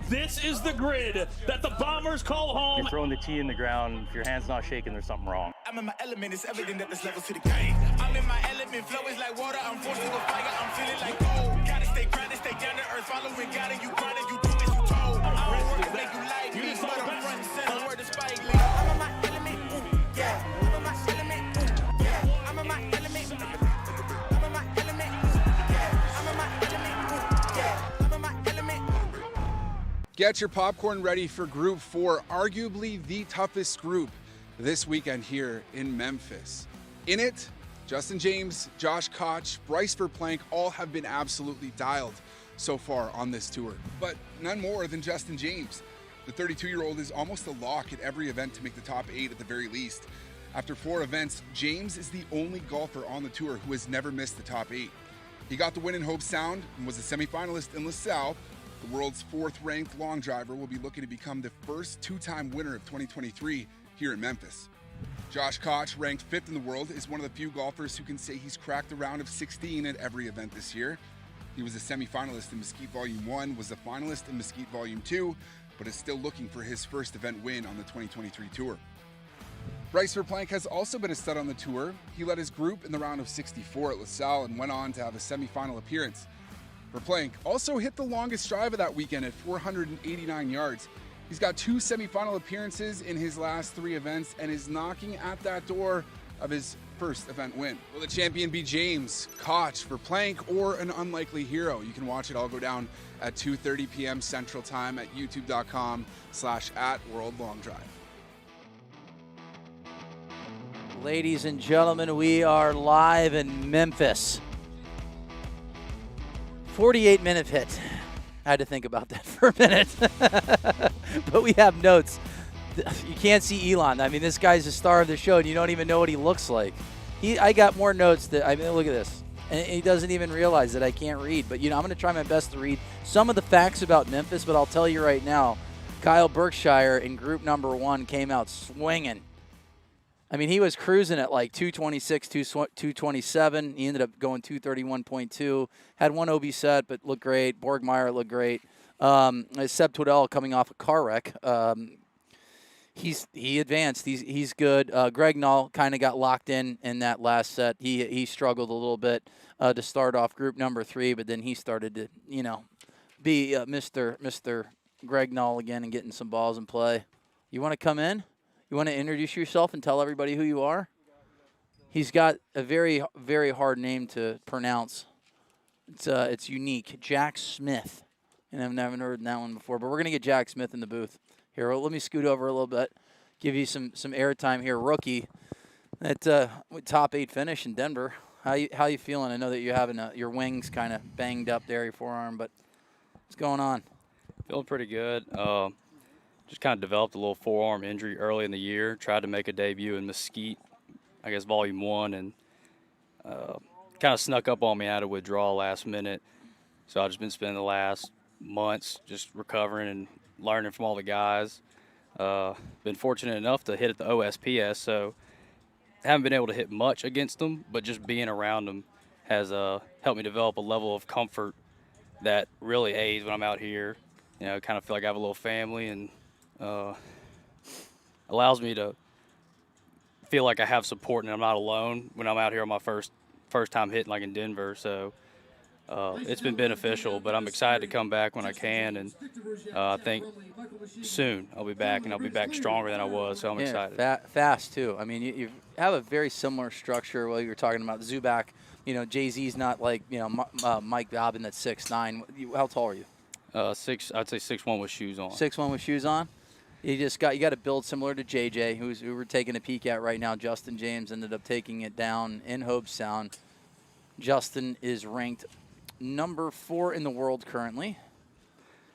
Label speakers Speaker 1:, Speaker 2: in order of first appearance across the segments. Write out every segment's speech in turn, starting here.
Speaker 1: This is the grid that the Bombers call home.
Speaker 2: You're throwing the tee in the ground. If your hand's not shaking, there's something wrong.
Speaker 3: I'm in my element. It's evident that there's levels to the game. I'm in my element. Flow is like water. I'm forced to a fire. I'm feeling like gold. Gotta stay grounded, stay down to earth. Following God and you grinding, you do as you told. I don't work to make you like me, but I'm front and center. Word to Spike Lee. I'm in my element. Yeah. I'm in my element. Yeah. I'm in my element. I'm in my element. Yeah. I'm in my element. Yeah. I'm in my element.
Speaker 4: Get your popcorn ready for Group 4, arguably the toughest group this weekend here in Memphis. In it, Justin James, Josh Koch, Bryce Forplank all have been absolutely dialed so far on this tour, but none more than Justin James. The 32-year-old is almost a lock at every event to make the top 8 at the very least. After 4 events, James is the only golfer on the tour who has never missed the top 8. He got the win in Hope Sound and was a semifinalist in LaSalle. The world's 4th-ranked long driver will be looking to become the first 2-time winner of 2023 here in Memphis. Josh Koch, ranked 5th in the world, is one of the few golfers who can say he's cracked a round of 16 at every event this year. He was a semifinalist in Mesquite Volume 1, was a finalist in Mesquite Volume 2, but is still looking for his first event win on the 2023 tour. Bryce Forplank has also been a stud on the tour. He led his group in the round of 64 at LaSalle and went on to have a semifinal appearance. Forplank also hit the longest drive of that weekend at 489 yards. He's got 2 semifinal appearances in his last 3 events and is knocking at that door of his first event win. Will the champion be James, Koch, Forplank, or an unlikely hero? You can watch it all go down at 2:30 p.m. Central Time at youtube.com/@worldlongdrive.
Speaker 5: Ladies and gentlemen, we are live in Memphis. 48-minute hit. I had to think about that for a minute. But we have notes. You can't see Elon. I mean, this guy's the star of the show, and you don't even know what he looks like. I got more notes that, I mean, look at this. And he doesn't even realize that I can't read. But, I'm going to try my best to read some of the facts about Memphis, but I'll tell you right now, Kyle Berkshire in group number 1 came out swinging. I mean, he was cruising at like 226, 227. He ended up going 231.2. Had 1 OB set, but looked great. Borgmeyer looked great. Seb Twiddell coming off a car wreck. He advanced. He's good. Greg Null kind of got locked in that last set. He struggled a little bit to start off group number 3, but then he started to be Mr. Greg Null again and getting some balls in play. You want to come in? You want to introduce yourself and tell everybody who you are? He's got a very, very hard name to pronounce. It's unique. Jack Smith. And I've never heard that one before. But we're going to get Jack Smith in the booth. Here, let me scoot over a little bit. Give you some airtime here. Rookie at top 8 finish in Denver. How you feeling? I know that you're having your wings kind of banged up there, your forearm. But what's going on?
Speaker 2: Feeling pretty good. Just kind of developed a little forearm injury early in the year. Tried to make a debut in Mesquite, I guess Volume 1, and kind of snuck up on me. I had to withdraw last minute. So I've just been spending the last months just recovering and learning from all the guys. Been fortunate enough to hit at the OSPS, so haven't been able to hit much against them, but just being around them has helped me develop a level of comfort that really aids when I'm out here. Kind of feel like I have a little family and allows me to feel like I have support and I'm not alone when I'm out here on my first time hitting like in Denver. So it's been beneficial, but I'm excited to come back when I can, and I think soon I'll be back, and I'll be back stronger than I was, so I'm excited.
Speaker 5: Fast, too. I mean, you have a very similar structure. Well, you were talking about Zubac. Jay-Z's not like, Mike Dobbin that's 6'9". How tall are you?
Speaker 2: I'd say 6'1" with shoes on.
Speaker 5: 6'1" with shoes on? You got to build similar to JJ, who we're taking a peek at right now. Justin James ended up taking it down in Hobe Sound. Justin is ranked number 4 in the world currently.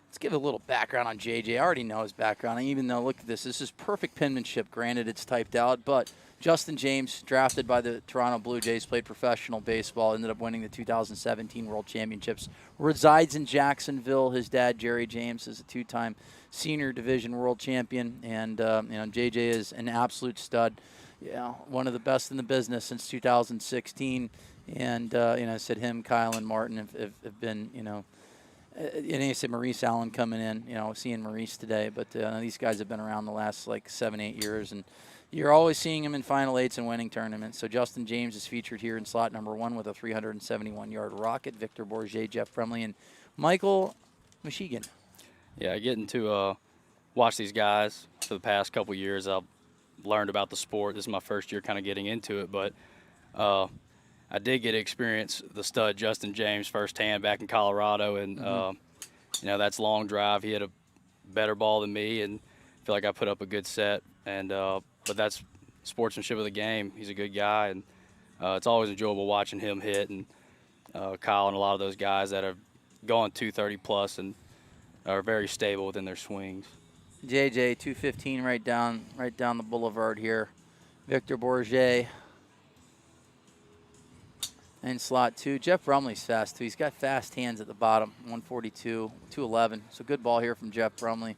Speaker 5: Let's give a little background on JJ. I already know his background, even though, look at this. This is perfect penmanship. Granted, it's typed out, but Justin James, drafted by the Toronto Blue Jays, played professional baseball, ended up winning the 2017 World Championships, resides in Jacksonville. His dad, Jerry James, is a 2-time senior division world champion, and JJ is an absolute stud. One of the best in the business since 2016. And I said him, Kyle, and Martin have been, and you said Maurice Allen coming in, seeing Maurice today, but these guys have been around the last like 7-8 years, and you're always seeing them in Final Eights and winning tournaments. So Justin James is featured here in slot number 1 with a 371-yard rocket. Victor Bourget, Jeff Brumley, and Michael Michigan.
Speaker 2: Yeah, getting to watch these guys for the past couple years. I've learned about the sport. This is my first year kind of getting into it, but I did get to experience the stud Justin James firsthand back in Colorado, and that's long drive. He had a better ball than me, and I feel like I put up a good set. And but that's sportsmanship of the game. He's a good guy, and it's always enjoyable watching him hit, and Kyle and a lot of those guys that have gone 230 plus and are very stable within their swings.
Speaker 5: JJ 215 right down the boulevard here. Victor Bourget in slot 2. Jeff Brumley's fast too. He's got fast hands at the bottom. 142, 211. So good ball here from Jeff Brumley.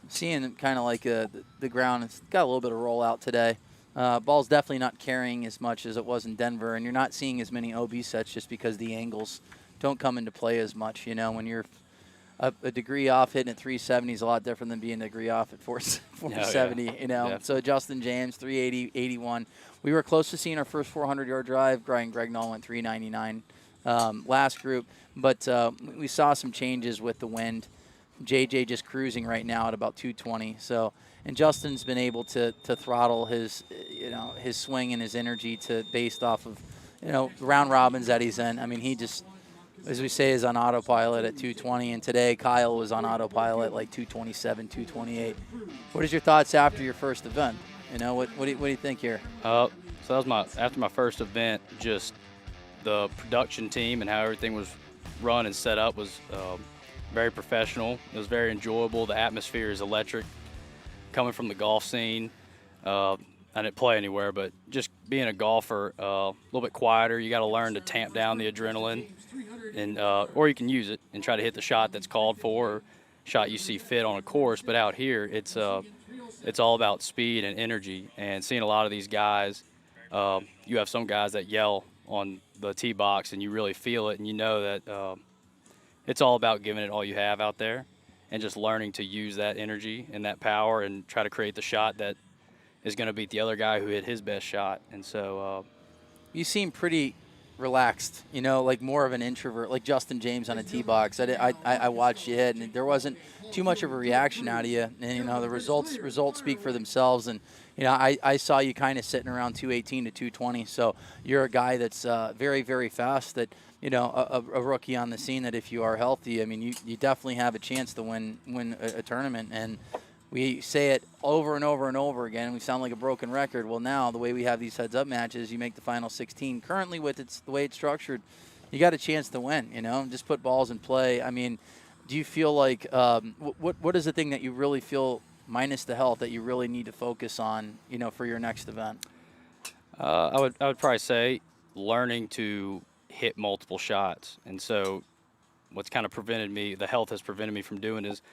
Speaker 5: Seeing kind of like the ground, it's got a little bit of rollout today. Ball's definitely not carrying as much as it was in Denver, and you're not seeing as many OB sets just because the angles don't come into play as much. When you're a degree off hitting at 370 is a lot different than being a degree off at 470.
Speaker 2: Yeah.
Speaker 5: So Justin James 380, 81. We were close to seeing our first 400-yard drive. Greg Noll went 399 last group, but we saw some changes with the wind. JJ just cruising right now at about 220. So, and Justin's been able to throttle his swing and his energy based off of round robins that he's in. I mean, he just, as we say, is on autopilot at 220. And today Kyle was on autopilot like 227, 228. What is your thoughts after your first event? What do you think here?
Speaker 2: So that was after my first event. Just the production team and how everything was run and set up was very professional. It was very enjoyable. The atmosphere is electric. Coming from the golf scene, I didn't play anywhere, but just being a golfer, a little bit quieter. You got to learn to tamp down the adrenaline, and or you can use it and try to hit the shot that's called for, or shot you see fit on a course. But out here, it's all about speed and energy. And seeing a lot of these guys, you have some guys that yell on the tee box, and you really feel it, and you know that. It's all about giving it all you have out there and just learning to use that energy and that power and try to create the shot that is going to beat the other guy who hit his best shot. And so
Speaker 5: you seem pretty relaxed, like more of an introvert, like Justin James on a tee box. I watched you hit, and there wasn't too much of a reaction out of you. And, the results speak for themselves. And, I saw you kind of sitting around 218 to 220. So you're a guy that's very, very fast, that, a rookie on the scene, that if you are healthy, I mean, you definitely have a chance to win a tournament. And we say it over and over and over again, and we sound like a broken record. Well, now the way we have these heads-up matches, you make the final 16. Currently, with the way it's structured, you got a chance to win. Just put balls in play. I mean, do you feel like what is the thing that you really feel, minus the health, that you really need to focus on, for your next event?
Speaker 2: I would probably say learning to hit multiple shots. And so what's kind of prevented me, the health has prevented me from doing, is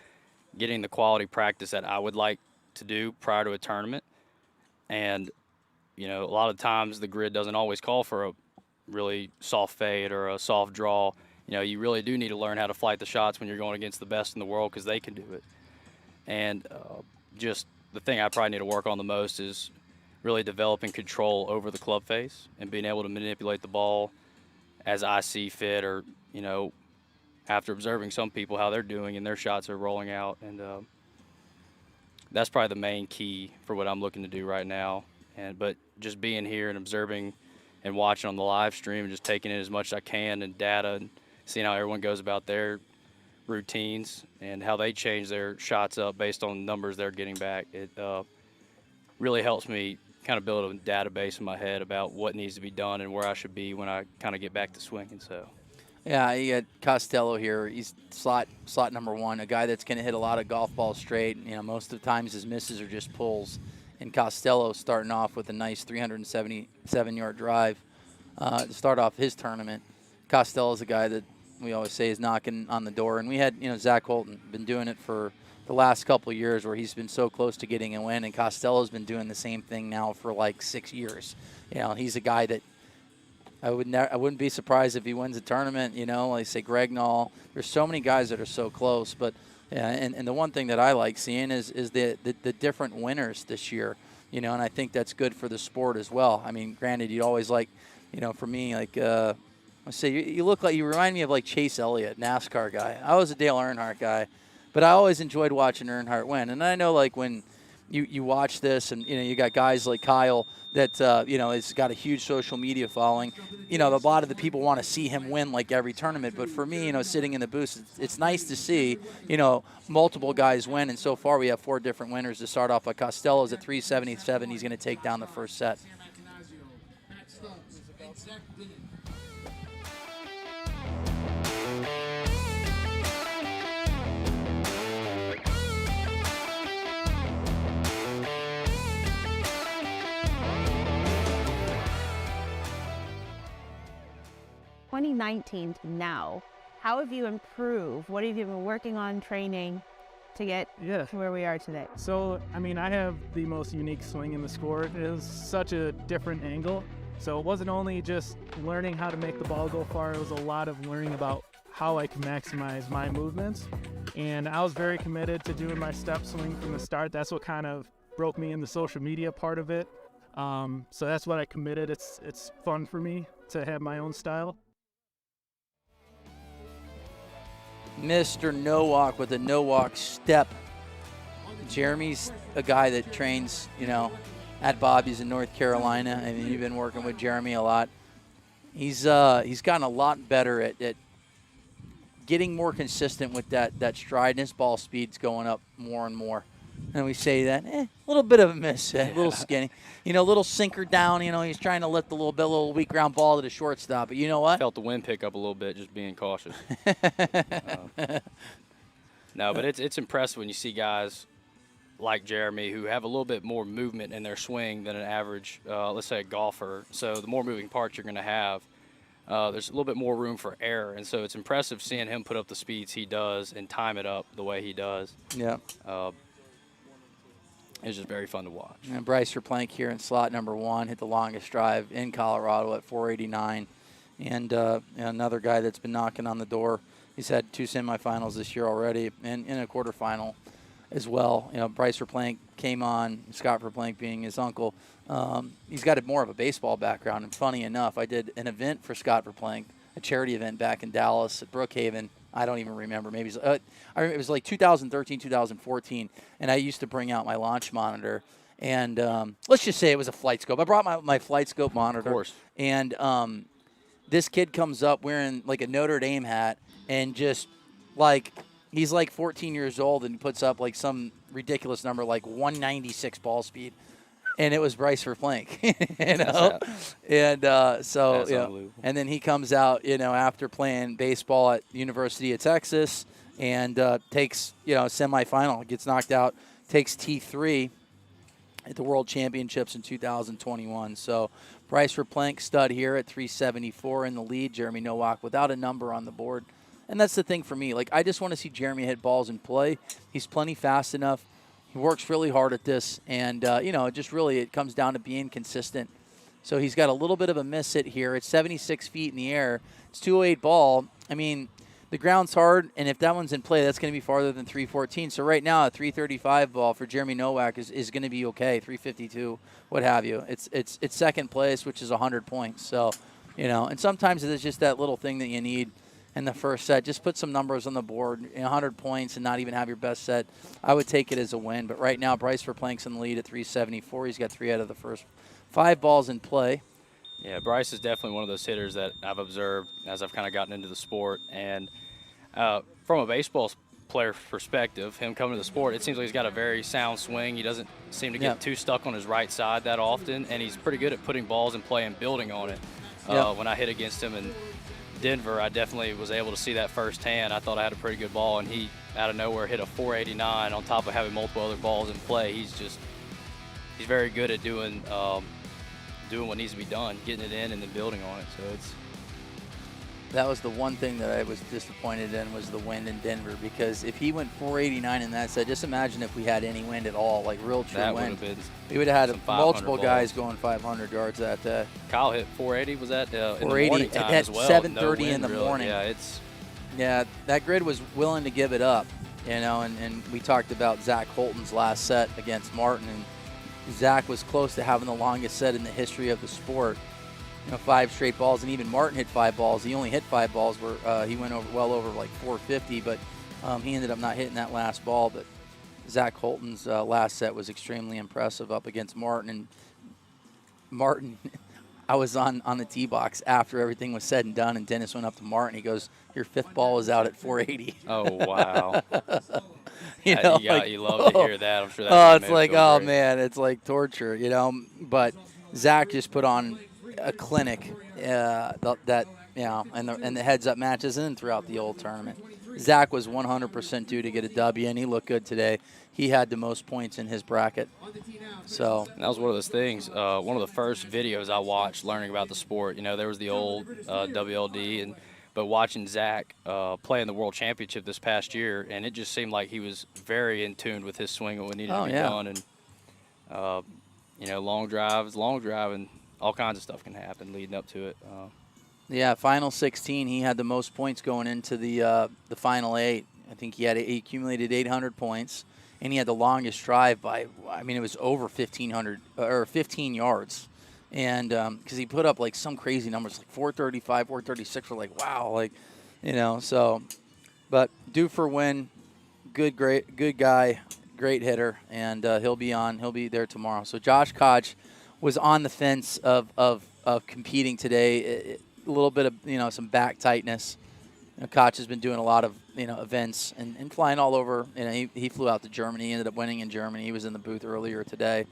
Speaker 2: getting the quality practice that I would like to do prior to a tournament. And, a lot of times the grid doesn't always call for a really soft fade or a soft draw. You really do need to learn how to flight the shots when you're going against the best in the world, because they can do it. And just the thing I probably need to work on the most is really developing control over the club face and being able to manipulate the ball as I see fit, or, after observing some people, how they're doing and their shots are rolling out. And that's probably the main key for what I'm looking to do right now. But just being here and observing and watching on the live stream and just taking in as much as I can and data and seeing how everyone goes about their routines and how they change their shots up based on numbers they're getting back, it really helps me kind of build a database in my head about what needs to be done and where I should be when I kind of get back to swinging. So,
Speaker 5: yeah, you got Costello here. He's slot number 1, a guy that's going to hit a lot of golf balls straight. Most of the times his misses are just pulls. And Costello starting off with a nice 377-yard drive to start off his tournament. Costello is a guy that we always say is knocking on the door. And we had, Zach Holton been doing it for the last couple of years, where he's been so close to getting a win, and Costello's been doing the same thing now for like 6 years. He's a guy that I wouldn't be surprised if he wins a tournament. You know, like say Greg Nall. There's so many guys that are so close. But yeah, and the one thing that I like seeing is the different winners this year. You know, and I think that's good for the sport as well. I mean, granted, you'd always like, you know, for me, like I say, you remind me of like Chase Elliott, NASCAR guy. I was a Dale Earnhardt guy, but I always enjoyed watching Earnhardt win. And I know like when you watch this, and you know you got guys like Kyle that you know has got a huge social media following. You know, a lot of the people want to see him win like every tournament. But for me, you know, sitting in the booth, it's nice to see, you know, multiple guys win. And so far, we have 4 different winners to start off. Like Costello's at 377. He's going to take down the first set.
Speaker 6: 2019 to now, how have you improved? What have you been working on, training to get to where we are today?
Speaker 7: So, I mean, I have the most unique swing in the sport. It is such a different angle. So it wasn't only just learning how to make the ball go far, it was a lot of learning about how I can maximize my movements. And I was very committed to doing my step swing from the start. That's what kind of broke me in the social media part of it. So that's what I committed. It's fun for me to have my own style.
Speaker 5: Mr. No-Walk with a no-walk step. Jeremy's a guy that trains, you know, at Bobby's in North Carolina. I mean, you've been working with Jeremy a lot. He's gotten a lot better at getting more consistent with that stride, and his ball speed's going up more and more. And we say that, a little bit of a miss, a little skinny. You know, a little sinker down, you know, he's trying to lift a little weak ground ball to the shortstop. But you know what?
Speaker 2: Felt the wind pick up a little bit, just being cautious. No, but it's impressive when you see guys like Jeremy who have a little bit more movement in their swing than an average, let's say, a golfer. So the more moving parts you're going to have, there's a little bit more room for error. And so it's impressive seeing him put up the speeds he does and time it up the way he does.
Speaker 5: Yeah.
Speaker 2: It's just very fun to watch.
Speaker 5: And Bryce Forplank here in slot number 1 hit the longest drive in Colorado at 489. And another guy that's been knocking on the door. He's had 2 semifinals this year already and in a quarterfinal as well. You know, Bryce Forplank came on, Scott Forplank being his uncle. He's got more of a baseball background. And funny enough, I did an event for Scott Forplank, a charity event back in Dallas at Brookhaven. I don't even remember. Maybe it was like 2013, 2014, and I used to bring out my launch monitor. And let's just say it was a flight scope. I brought my flight scope monitor.
Speaker 2: Of course.
Speaker 5: And this kid comes up wearing like a Notre Dame hat and just like he's like 14 years old and puts up like some ridiculous number like 196 ball speed. And it was Bryce Forplank, you know, and so you know, and then he comes out, you know, after playing baseball at University of Texas, and takes, you know, semifinal, gets knocked out, takes T3 at the World Championships in 2021. So Bryce Forplank stud here at 374 in the lead. Jeremy No-Walk without a number on the board, and that's the thing for me. Like I just want to see Jeremy hit balls in play. He's plenty fast enough. He works really hard at this, and, you know, it comes down to being consistent. So he's got a little bit of a miss hit here. It's 76 feet in the air. It's 208 ball. I mean, the ground's hard, and if that one's in play, that's going to be farther than 314. So right now, a 335 ball for Jeremy No-Walk is going to be okay, 352, what have you. It's second place, which is 100 points. So, you know, and sometimes it's just that little thing that you need in the first set. Just put some numbers on the board, 100 points, and not even have your best set. I would take it as a win. But right now, Bryce Forplank's in the lead at 374. He's got 3 out of the first 5 balls in play.
Speaker 2: Yeah, Bryce is definitely one of those hitters that I've observed as I've kind of gotten into the sport. And from a baseball player perspective, him coming to the sport, it seems like he's got a very sound swing. He doesn't seem to get too stuck on his right side that often, and he's pretty good at putting balls in play and building on it. When I hit against him in Denver, I definitely was able to see that firsthand. I thought I had a pretty good ball, and he, out of nowhere, hit a 489 on top of having multiple other balls in play. He's very good at doing what needs to be done, getting it in and then building on it. So
Speaker 5: That was the one thing that I was disappointed in, was the wind in Denver, because if he went 489 in that set, just imagine if we had any wind at all, like real true
Speaker 2: That would
Speaker 5: wind.
Speaker 2: have been
Speaker 5: We would have had
Speaker 2: some
Speaker 5: multiple
Speaker 2: 500
Speaker 5: guys
Speaker 2: balls.
Speaker 5: going 500 yards that day.
Speaker 2: Kyle hit 480. Was that in the
Speaker 5: 480
Speaker 2: morning time
Speaker 5: at
Speaker 2: as well?
Speaker 5: 7:30
Speaker 2: No
Speaker 5: in the
Speaker 2: wind, really.
Speaker 5: morning.
Speaker 2: Yeah,
Speaker 5: Yeah, that grid was willing to give it up, and we talked about Zach Holton's last set against Martin, and Zach was close to having the longest set in the history of the sport. 5 straight balls, and even Martin hit 5 balls. He only hit 5 balls where he went well over like 450, but he ended up not hitting that last ball. But Zach Holton's last set was extremely impressive up against Martin. And Martin, I was on the tee box after everything was said and done, and Dennis went up to Martin. He goes, "Your 5th ball was out at 480."
Speaker 2: Oh, wow.
Speaker 5: you
Speaker 2: love to hear that. I'm sure that
Speaker 5: it's like, oh, man, it's like torture, But Zach just put on a clinic and the heads-up matches and throughout the whole tournament. Zach was 100% due to get a W, and he looked good today. He had the most points in his bracket. So
Speaker 2: and that was one of those things. One of the first videos I watched learning about the sport. There was the old WLD, but watching Zach play in the World Championship this past year, and it just seemed like he was very in tune with his swing and what needed to be done. And long drive, and all kinds of stuff can happen leading up to it.
Speaker 5: Final 16, he had the most points going into the final 8. I think he accumulated 800 points, and he had the longest drive by, it was over 1,500 or 15 yards, and because he put up like some crazy numbers, like 435, 436. We're like, wow, So, but due for win, good guy, great hitter, and he'll be there tomorrow. So Josh Koch was on the fence of competing today. A little bit of some back tightness. Koch has been doing a lot of events and flying all over. He flew out to Germany. He ended up winning in Germany. He was in the booth earlier today.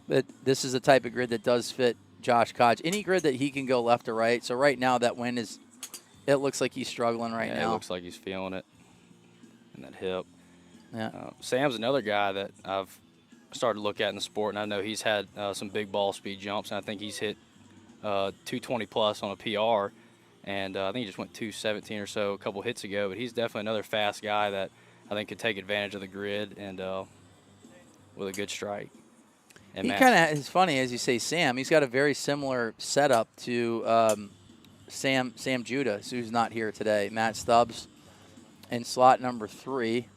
Speaker 5: But this is the type of grid that does fit Josh Koch. Any grid that he can go left or right. So right now that wind it looks like he's struggling right now.
Speaker 2: It looks like he's feeling it in that hip.
Speaker 5: Yeah.
Speaker 2: Sam's another guy that I've started to look at in the sport, and I know he's had some big ball speed jumps, and I think he's hit 220 plus on a PR, and I think he just went 217 or so a couple hits ago. But he's definitely another fast guy that I think could take advantage of the grid and with a good strike. And
Speaker 5: he kind of is funny, as you say, Sam. He's got a very similar setup to Sam Judah, who's not here today. Matt Stubbs in slot number 3,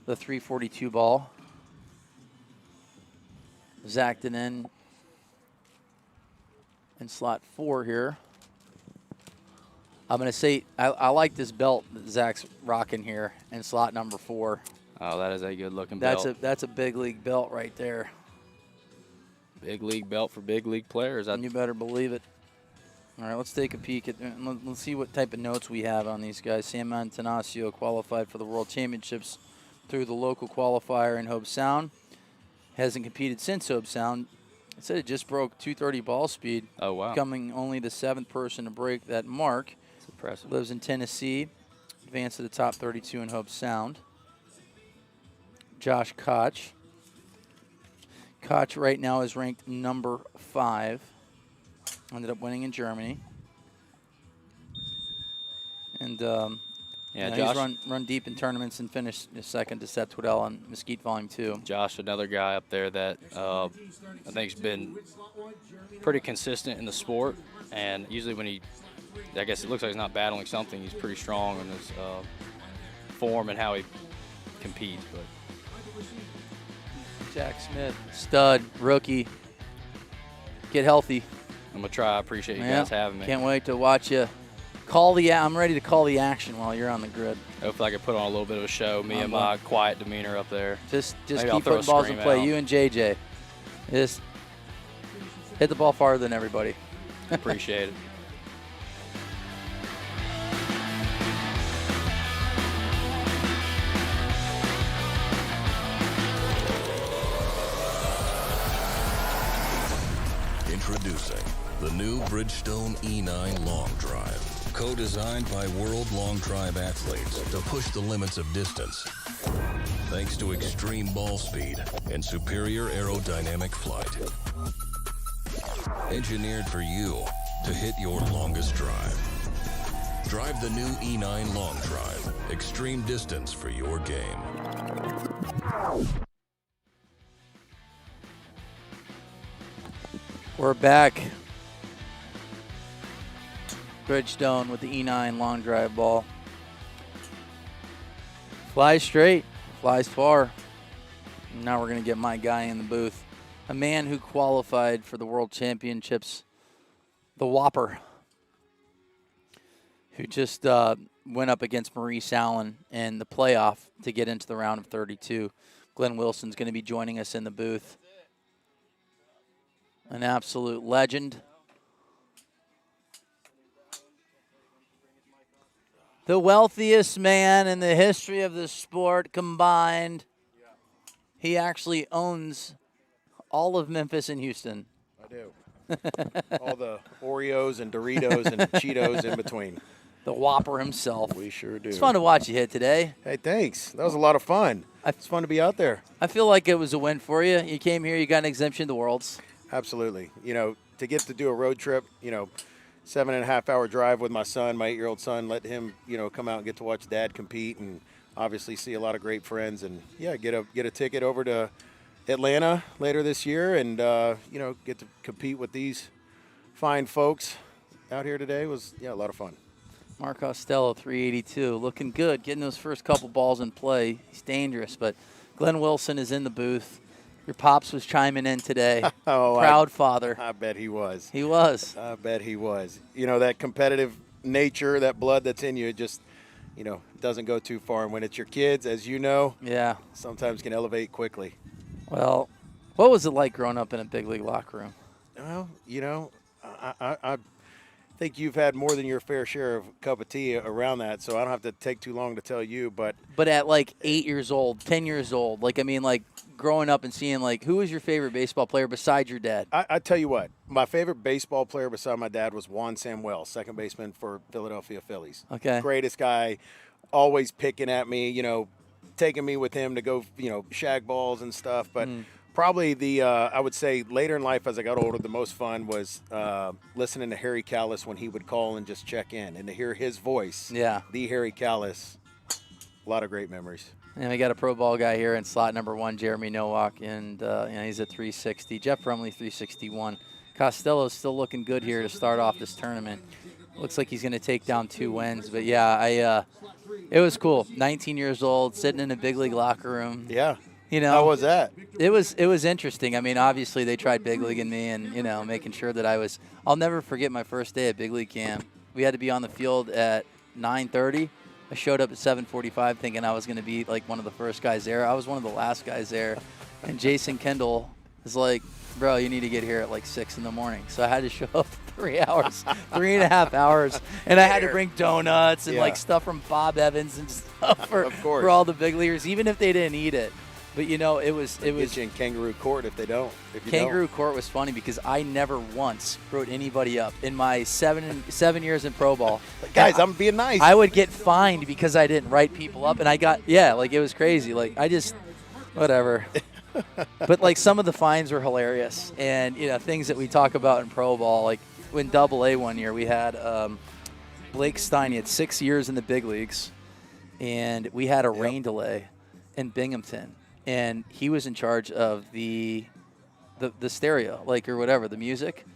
Speaker 5: the 342 ball. Zach Denon in slot 4 here. I'm going to say I like this belt that Zach's rocking here in slot number 4.
Speaker 2: Oh, that is a good-looking belt.
Speaker 5: That's a big league belt right there.
Speaker 2: Big league belt for big league players.
Speaker 5: You better believe it. All right, let's take a peek at. Let's see what type of notes we have on these guys. Sam Antanasio qualified for the World Championships through the local qualifier in Hobe Sound. Hasn't competed since Hobe Sound. It said it just broke 230 ball speed.
Speaker 2: Oh, wow.
Speaker 5: Becoming only the 7th person to break that mark.
Speaker 2: That's impressive.
Speaker 5: Lives in Tennessee. Advanced to the top 32 in Hobe Sound. Josh Koch. Koch right now is ranked number 5. Ended up winning in Germany. And
Speaker 2: Josh,
Speaker 5: he's run deep in tournaments and finished second to Seth Twiddell on Mesquite Volume 2.
Speaker 2: Josh, another guy up there that I think has been pretty consistent in the sport. And usually when I guess it looks like he's not battling something, he's pretty strong in his form and how he competes. But
Speaker 5: Jack Smith, stud, rookie. Get healthy.
Speaker 2: I'm going to try. I appreciate you guys having me.
Speaker 5: Can't wait to watch you. I'm ready to call the action while you're on the grid.
Speaker 2: Hopefully I can put on a little bit of a show, me and my quiet demeanor up there.
Speaker 5: Just
Speaker 2: Maybe
Speaker 5: keep putting balls in play. You and JJ. Just hit the ball farther than everybody.
Speaker 2: Appreciate it.
Speaker 8: Introducing the new Bridgestone E9 Long Drive, co-designed by world long drive athletes to push the limits of distance. Thanks to extreme ball speed and superior aerodynamic flight. Engineered for you to hit your longest drive. Drive the new E9 Long Drive. Extreme distance for your game.
Speaker 5: We're back. Bridgestone with the E9 long drive ball. Flies straight, flies far. Now we're going to get my guy in the booth. A man who qualified for the World Championships, the Whopper, who just went up against Maurice Allen in the playoff to get into the round of 32. Glenn Wilson's going to be joining us in the booth. An absolute legend. The wealthiest man in the history of the sport combined. He actually owns all of Memphis and Houston.
Speaker 9: I do. All the Oreos and Doritos and Cheetos in between.
Speaker 5: The Whopper himself.
Speaker 9: We sure do.
Speaker 5: It's fun to watch you hit today.
Speaker 9: Hey, thanks. That was a lot of fun. It's fun to be out there.
Speaker 5: I feel like it was a win for you. You came here, you got an exemption to Worlds.
Speaker 9: Absolutely. You know, to get to do a road trip, 7.5-hour drive with my son, my 8-year-old son, let him, come out and get to watch Dad compete and obviously see a lot of great friends and, get a ticket over to Atlanta later this year and, get to compete with these fine folks out here today was, a lot of fun.
Speaker 5: Mark Costello, 382, looking good, getting those first couple balls in play. He's dangerous, but Glenn Wilson is in the booth. Your pops was chiming in today. Proud father.
Speaker 9: I bet he was.
Speaker 5: He was.
Speaker 9: I bet he was. That competitive nature, that blood that's in you, it just, doesn't go too far. And when it's your kids, as you know, sometimes can elevate quickly.
Speaker 5: Well, what was it like growing up in a big league locker room?
Speaker 9: Well, I think you've had more than your fair share of cup of tea around that, so I don't have to take too long to tell you. But
Speaker 5: at like 8 years old, 10 years old, growing up and seeing, who was your favorite baseball player besides your dad?
Speaker 9: I tell you what, my favorite baseball player beside my dad was Juan Samuel, second baseman for Philadelphia Phillies.
Speaker 5: Okay.
Speaker 9: Greatest guy, always picking at me, taking me with him to go, shag balls and stuff. But probably I would say later in life as I got older, the most fun was listening to Harry Callis when he would call and just check in and to hear his voice.
Speaker 5: Yeah.
Speaker 9: The Harry Callis. A lot of great memories.
Speaker 5: And we got a pro ball guy here in slot number 1, Jeremy Nowak, and he's at 360. Jeff Brumley, 361. Costello's still looking good here to start off this tournament. Looks like he's going to take down 2 wins. But, it was cool. 19 years old, sitting in a big league locker room.
Speaker 9: Yeah. How was that?
Speaker 5: It was interesting. I mean, obviously they tried big leaguing me and, making sure that I'll never forget my first day at big league camp. We had to be on the field at 9:30. I showed up at 7:45 thinking I was going to be one of the first guys there. I was one of the last guys there. And Jason Kendall is like, bro, you need to get here at 6 in the morning. So I had to show up 3 hours, 3.5 hours. And I had to bring donuts and stuff from Bob Evans and stuff for all the big leaguers, even if they didn't eat it. But, it was
Speaker 9: get you in kangaroo court if they don't.
Speaker 5: Kangaroo court was funny because I never once wrote anybody up in my seven years in pro ball.
Speaker 9: Guys, I'm being nice.
Speaker 5: I would get fined because I didn't write people up, and I got it was crazy. I just whatever. But some of the fines were hilarious, and things that we talk about in pro ball, when AA one year we had Blake Stein. He had 6 years in the big leagues, and we had a rain delay in Binghamton. And he was in charge of the stereo, or whatever, the music.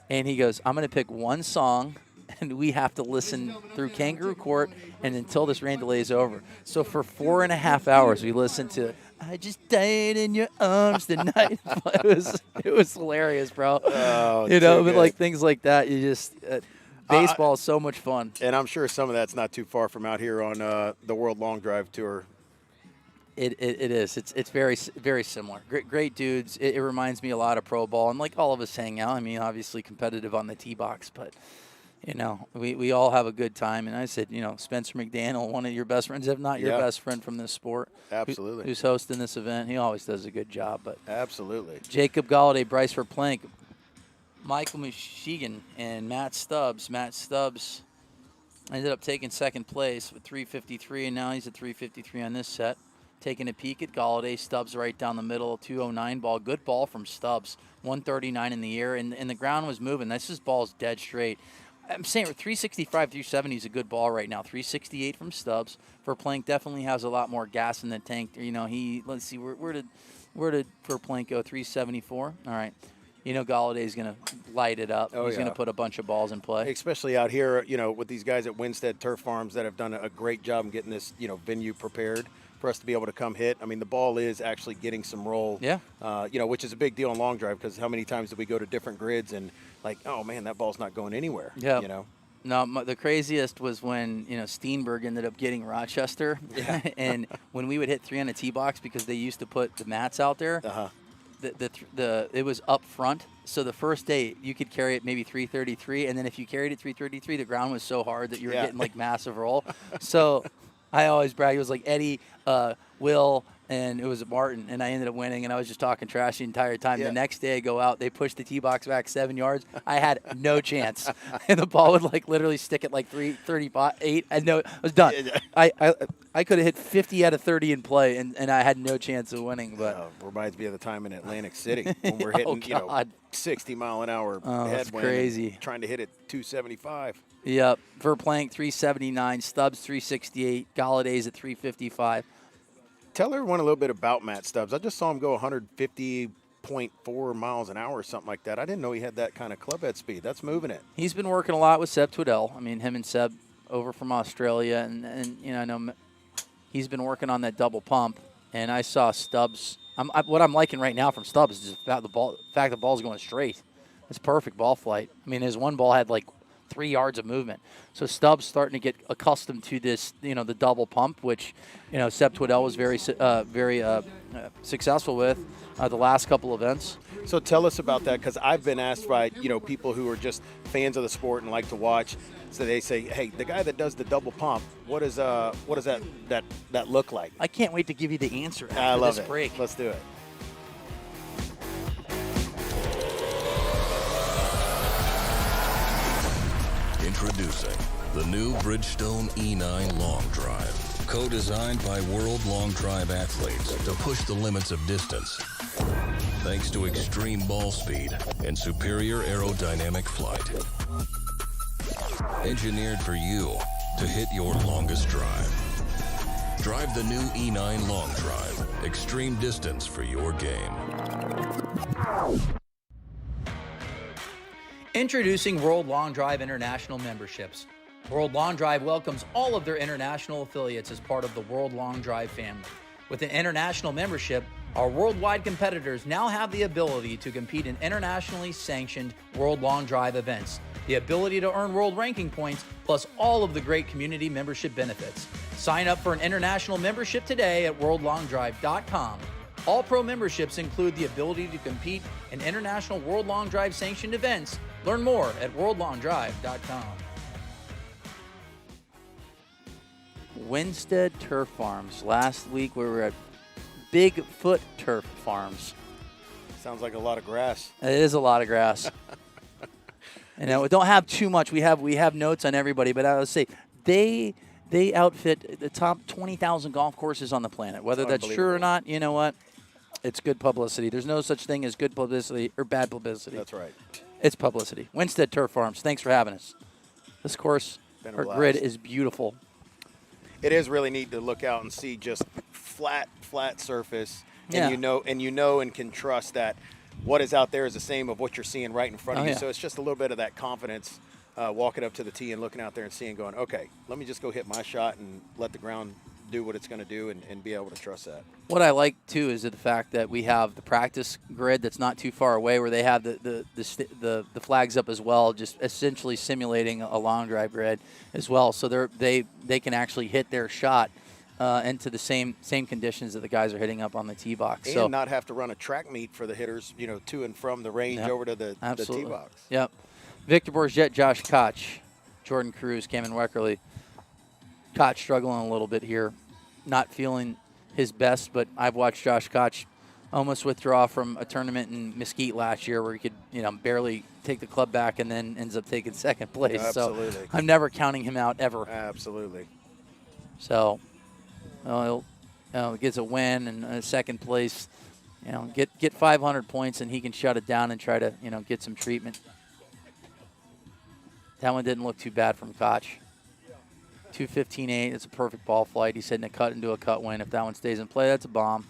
Speaker 5: And he goes, I'm going to pick one song, and we have to listen through Kangaroo Court and until this rain delay is over. So for 4.5 hours, we listened to I Just Died in Your Arms Tonight. it was hilarious, bro.
Speaker 9: Oh,
Speaker 5: but things like that, you just baseball is so much fun.
Speaker 9: And I'm sure some of that's not too far from out here on the World Long Drive Tour.
Speaker 5: It is. It's very, very similar. Great dudes. It reminds me a lot of pro ball. And all of us hang out. I mean, obviously competitive on the tee box, but, we all have a good time. And I said, Spencer McDaniel, one of your best friends, if not your best friend from this sport.
Speaker 9: Absolutely.
Speaker 5: Who's hosting this event. He always does a good job. But
Speaker 9: absolutely.
Speaker 5: Jacob Goliday, Bryce Forplank, Michael Michigan, and Matt Stubbs. Matt Stubbs ended up taking second place with 353, and now he's at 353 on this set. Taking a peek at Goliday. Stubbs right down the middle, 209 ball. Good ball from Stubbs, 139 in the air, and the ground was moving. This ball's dead straight. I'm saying 365, 370 is a good ball right now. 368 from Stubbs. Forplank definitely has a lot more gas in the tank. You know, let's see, where did Forplank go? 374. All right. You know, Goliday's going to light it up. He's going to put a bunch of balls in play.
Speaker 9: Especially out here, you know, with these guys at Winstead Turf Farms that have done a great job in getting this, you know, venue prepared for us to be able to come hit. I mean, the ball is actually getting some roll.
Speaker 5: Yeah.
Speaker 9: You know, which is a big deal in long drive because how many times do we go to different grids and like, oh man, that ball's not going anywhere.
Speaker 5: Yeah.
Speaker 9: You know.
Speaker 5: No, the craziest was when, you know, Steenberg ended up getting Rochester.
Speaker 9: Yeah.
Speaker 5: And when we would hit 3 on a tee box because they used to put the mats out there. It was up front, so the first day you could carry it maybe 333, and then if you carried it 333, the ground was so hard that you were getting like massive roll. So I always brag. It was like Eddie, Will, and it was Martin, and I ended up winning, and I was just talking trash the entire time.
Speaker 9: Yeah.
Speaker 5: The next day I go out, they pushed the tee box back 7 yards. I had no chance, and the ball would like literally stick at like 338. I know I was done. I could have hit 50 out of 30 in play, and I had no chance of winning. But
Speaker 9: reminds me of the time in Atlantic City when we're hitting, you know, 60-mile-an-hour
Speaker 5: that's
Speaker 9: headwind,
Speaker 5: crazy.
Speaker 9: trying to hit it 275.
Speaker 5: Yep, Verplank 379, Stubbs 368, Goliday's at 355.
Speaker 9: Tell everyone a little bit about Matt Stubbs. I just saw him go 150.4 miles an hour or something like that. I didn't know he had that kind of club head speed. That's moving it.
Speaker 5: He's been working a lot with Seb Twiddell. I mean, him and Seb over from Australia, and you know, I know he's been working on that double pump. And I saw Stubbs. What I'm liking right now from Stubbs is just the fact the ball's going straight. It's perfect ball flight. I mean, his one ball had like 3 yards of movement. So Stubbs starting to get accustomed to this, you know, the double pump, which, you know, Seb Twiddell was very successful with the last couple events.
Speaker 9: So tell us about that, because I've been asked by, you know, people who are just fans of the sport and like to watch. So they say, hey, the guy that does the double pump, what does that look like?
Speaker 5: I can't wait to give you the answer after
Speaker 9: I love
Speaker 5: this
Speaker 9: it.
Speaker 5: break.
Speaker 9: Let's do it.
Speaker 8: Introducing the new Bridgestone E9 Long Drive. Co-designed by world long drive athletes to push the limits of distance. Thanks to extreme ball speed and superior aerodynamic flight. Engineered for you to hit your longest drive. Drive the new E9 Long Drive. Extreme distance for your game.
Speaker 5: Introducing World Long Drive International memberships. World Long Drive welcomes all of their international affiliates as part of the World Long Drive family. With an international membership, our worldwide competitors now have the ability to compete in internationally sanctioned World Long Drive events, the ability to earn world ranking points, plus all of the great community membership benefits. Sign up for an international membership today at worldlongdrive.com. All pro memberships include the ability to compete in international World Long Drive sanctioned events. Learn more at worldlongdrive.com. Winstead Turf Farms. Last week we were at Bigfoot Turf Farms.
Speaker 9: Sounds like a lot of grass.
Speaker 5: It is a lot of grass. You know, we don't have too much. We have notes on everybody, but I would say they outfit the top 20,000 golf courses on the planet. Whether that's true or not, you know what? It's good publicity. There's no such thing as good publicity or bad publicity.
Speaker 9: That's right.
Speaker 5: It's publicity. Winstead Turf Farms, thanks for having us. This course, our grid is beautiful.
Speaker 9: It is really neat to look out and see just flat surface,
Speaker 5: Yeah.
Speaker 9: and you know and can trust that what is out there is the same of what you're seeing right in front of you.
Speaker 5: Yeah.
Speaker 9: So it's just a little bit of that confidence walking up to the tee and looking out there and seeing, going, okay, let me just go hit my shot and let the ground do what it's going to do and be able to trust that.
Speaker 5: What I like too is the fact that we have the practice grid that's not too far away, where they have the flags up as well, just essentially simulating a long drive grid as well. So they can actually hit their shot into the same conditions that the guys are hitting up on the tee box.
Speaker 9: And
Speaker 5: so
Speaker 9: not have to run a track meet for the hitters, you know, to and from the range over to the tee box.
Speaker 5: Yep. Victor Bourget, Josh Koch, Jordan Cruz, Cameron Weckerly. Koch struggling a little bit here, not feeling his best, but I've watched Josh Koch almost withdraw from a tournament in Mesquite last year where he could, you know, barely take the club back and then ends up taking second place.
Speaker 9: Absolutely.
Speaker 5: So I'm never counting him out ever.
Speaker 9: Absolutely.
Speaker 5: So he'll gets a win and a second place, you know, get 500 points and he can shut it down and try to, you know, get some treatment. That one didn't look too bad from Koch. 215.8. It's a perfect ball flight. He's hitting a cut into a cut win. If that one stays in play, that's a bomb.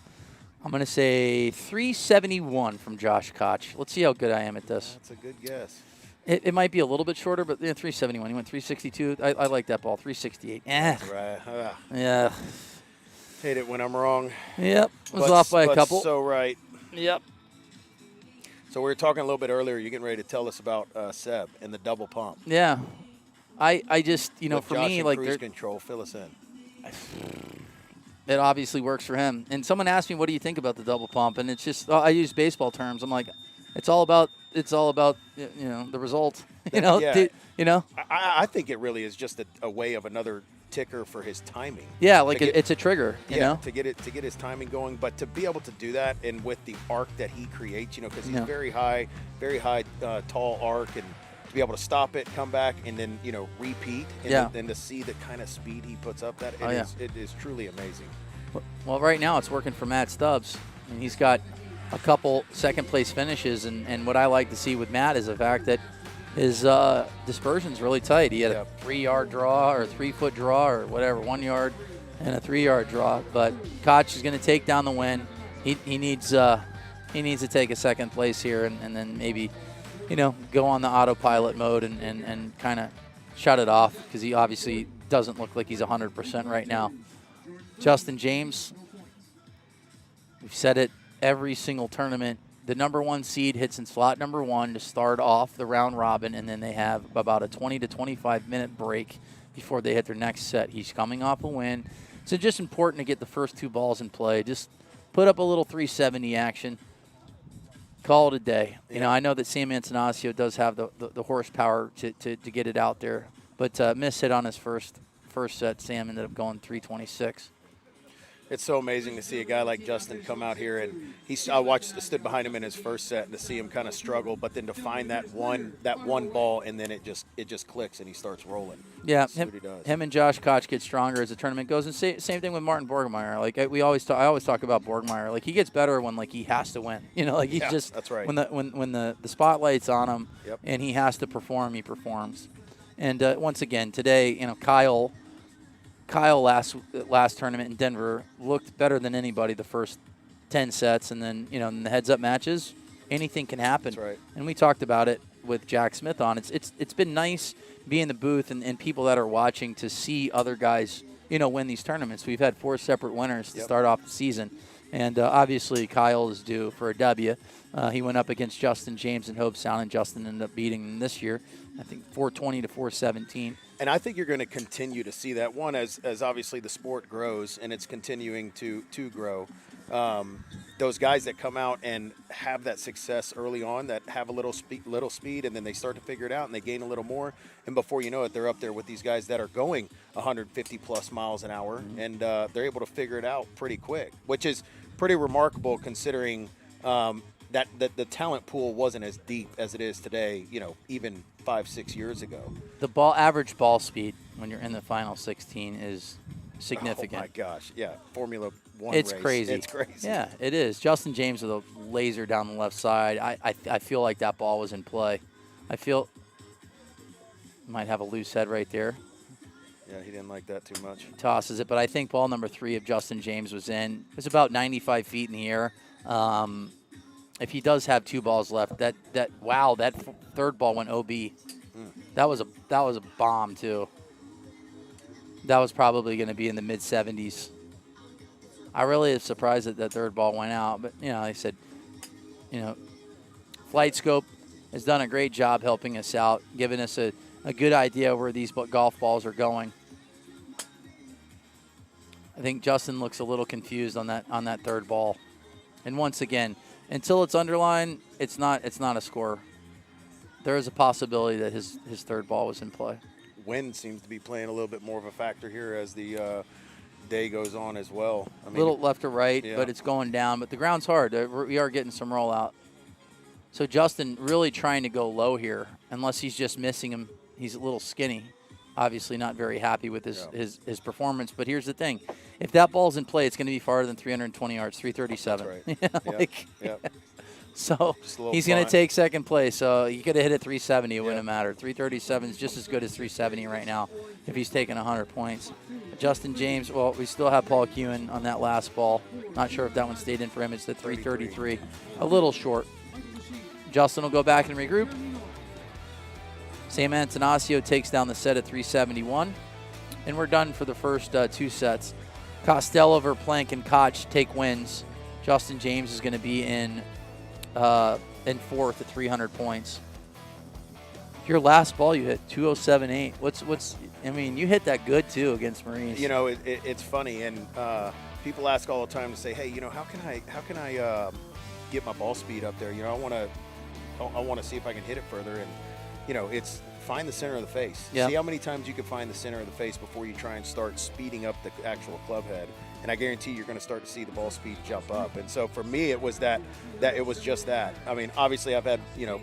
Speaker 5: I'm going to say 371 from Josh Koch. Let's see how good I am at this.
Speaker 9: That's a good guess.
Speaker 5: It might be a little bit shorter, but 371. He went 362. I like that ball. 368.
Speaker 9: That's right.
Speaker 5: Yeah.
Speaker 9: Hate it when I'm wrong.
Speaker 5: Yep. Was off by a couple.
Speaker 9: So right.
Speaker 5: Yep.
Speaker 9: So we were talking a little bit earlier. You're getting ready to tell us about Seb and the double pump.
Speaker 5: Yeah. I just,
Speaker 9: With
Speaker 5: for
Speaker 9: Josh
Speaker 5: me,
Speaker 9: and
Speaker 5: like,
Speaker 9: cruise control, fill us in.
Speaker 5: it obviously works for him. And someone asked me, what do you think about the double pump? And it's just, I use baseball terms. I'm like, it's all about the result.
Speaker 9: Yeah.
Speaker 5: Do.
Speaker 9: I think it really is just a way of another ticker for his timing.
Speaker 5: Yeah, like it's a trigger. You know,
Speaker 9: to get his timing going, but to be able to do that and with the arc that he creates, because he's very high, tall arc, and to be able to stop it, come back, and then repeat, and then to see the kind of speed he puts up, it is truly amazing.
Speaker 5: Well, right now it's working for Matt Stubbs, and he's got a couple second place finishes, and what I like to see with Matt is the fact that his dispersion's really tight. He had a 3-yard draw or 3-foot draw or whatever, 1 yard and a 3-yard draw. But Koch is going to take down the win. He needs to take a second place here and then maybe go on the autopilot mode and kind of shut it off, because he obviously doesn't look like he's 100% right now. Justin James, we've said it every single tournament. The number 1 seed hits in slot number 1 to start off the round robin, and then they have about a 20 to 25-minute break before they hit their next set. He's coming off a win. So just important to get the first 2 balls in play. Just put up a little 370 action. Call it a day.
Speaker 9: Yeah.
Speaker 5: I know that Sam Antonaccio does have the horsepower to get it out there, but miss hit on his first set. Sam ended up going 326.
Speaker 9: It's so amazing to see a guy like Justin come out here, and I stood behind him in his first set, and to see him kind of struggle, but then to find that one ball, and then it just clicks and he starts rolling.
Speaker 5: Yeah,
Speaker 9: That's what he does.
Speaker 5: him and Josh Koch get stronger as the tournament goes, and same thing with Martin Borgmeyer. Like I always talk about Borgmeyer. Like, he gets better when he has to win. He's just
Speaker 9: that's right.
Speaker 5: when the spotlight's on him,
Speaker 9: Yep.
Speaker 5: and he has to perform, he performs. And once again today, Kyle last tournament in Denver looked better than anybody the first 10 sets, and then in the heads-up matches, anything can happen.
Speaker 9: That's right.
Speaker 5: And we talked about it with Jack Smith on. It's been nice being in the booth and people that are watching to see other guys win these tournaments. We've had 4 separate winners to start off the season, and obviously Kyle is due for a W. He went up against Justin James in Hobe Sound, and Justin ended up beating him this year, I think 420 to 417.
Speaker 9: And I think you're going to continue to see that, one, as obviously the sport grows and it's continuing to grow. Those guys that come out and have that success early on, that have a little speed, and then they start to figure it out and they gain a little more, and before you know it, they're up there with these guys that are going 150 plus miles an hour, and they're able to figure it out pretty quick, which is pretty remarkable considering that the talent pool wasn't as deep as it is today, even 5-6 years ago.
Speaker 5: The average ball speed when you're in the final 16 is significant.
Speaker 9: Oh my gosh, yeah, Formula 1
Speaker 5: It's
Speaker 9: race.
Speaker 5: crazy.
Speaker 9: It's crazy.
Speaker 5: Yeah, it is. Justin James with a laser down the left side. I feel like that ball was in play. I feel might have a loose head right there.
Speaker 9: Yeah, he didn't like that too much.
Speaker 5: He tosses it, but I think ball number 3 of Justin James was in. It was about 95 feet in the air. If he does have 2 balls left, that third ball went OB. That was a bomb too. That was probably going to be in the mid 70s. I really am surprised that third ball went out, but I said, Flight Scope has done a great job helping us out, giving us a good idea where these golf balls are going. I think Justin looks a little confused on that third ball. And once again, until it's underlined, it's not a score. There is a possibility that his third ball was in play.
Speaker 9: Wind seems to be playing a little bit more of a factor here as the day goes on as well.
Speaker 5: A little left or right, but it's going down. But the ground's hard. We are getting some rollout. So Justin really trying to go low here, unless he's just missing him. He's a little skinny. Obviously not very happy with his performance. But here's the thing. If that ball's in play, it's going to be farther than 320 yards, 337.
Speaker 9: That's right.
Speaker 5: So he's going to take second place. So you could have hit at 370. It wouldn't have mattered. 337 is just as good as 370 right now if he's taking 100 points. Justin James, well, we still have Paul Kewen on that last ball. Not sure if that one stayed in for him. It's the 333. A little short. Justin will go back and regroup. Sam Antonaccio takes down the set at 371. And we're done for the first 2 sets. Costello, Verplank, and Koch take wins. Justin James is going to be in fourth at 300 points. Your last ball you hit 207.8. What's? I mean, you hit that good too against Marines.
Speaker 9: You know, it's funny, and people ask all the time to say, hey, you know, how can I get my ball speed up there? You know, I want to see if I can hit it further, and you know, it's find the center of the face.
Speaker 5: Yep.
Speaker 9: See how many times you can find the center of the face before you try and start speeding up the actual club head. And I guarantee you're going to start to see the ball speed jump up. And so for me, it was that it was just that. I mean, obviously I've had, you know,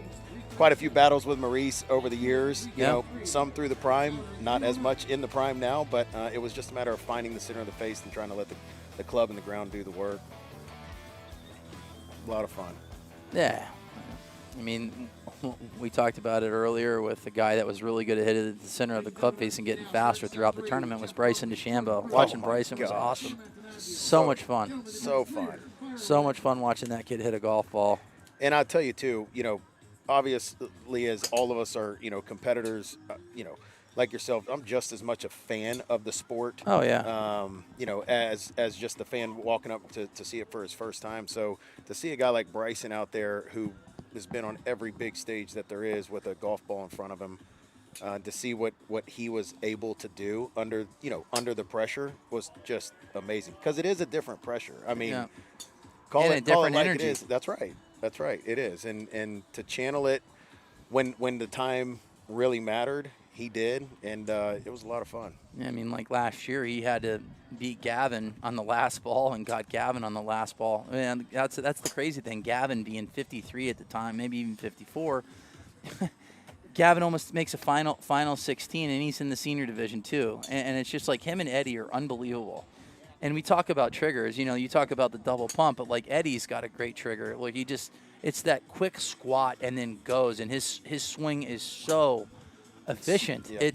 Speaker 9: quite a few battles with Maurice over the years, you know, some through the prime, not as much in the prime now, but it was just a matter of finding the center of the face and trying to let the club and the ground do the work. A lot of fun.
Speaker 5: Yeah. I mean, we talked about it earlier with the guy that was really good at hitting at the center of the club face and getting faster throughout the tournament was Bryson DeChambeau. Watching Bryson was awesome. So much fun.
Speaker 9: So fun.
Speaker 5: So much fun watching that kid hit a golf ball.
Speaker 9: And I'll tell you, too, you know, obviously as all of us are, you know, competitors, you know, like yourself, I'm just as much a fan of the sport.
Speaker 5: Oh, yeah.
Speaker 9: You know, as just a fan walking up to see it for his first time. So to see a guy like Bryson out there who has been on every big stage that there is with a golf ball in front of him, to see what he was able to do under the pressure was just amazing. Because it is a different pressure. I mean, call it like
Speaker 5: energy.
Speaker 9: it is. That's right. That's right. It is. And to channel it when the time really mattered, he did, and it was a lot of fun.
Speaker 5: Yeah, I mean, like last year, he had to beat Gavin on the last ball and got Gavin on the last ball. And that's the crazy thing. Gavin being 53 at the time, maybe even 54. Gavin almost makes a final 16, and he's in the senior division too. And it's just like him and Eddie are unbelievable. And we talk about triggers. You know, you talk about the double pump, but like Eddie's got a great trigger. Like it's that quick squat and then goes, and his swing is so efficient.
Speaker 9: Yep.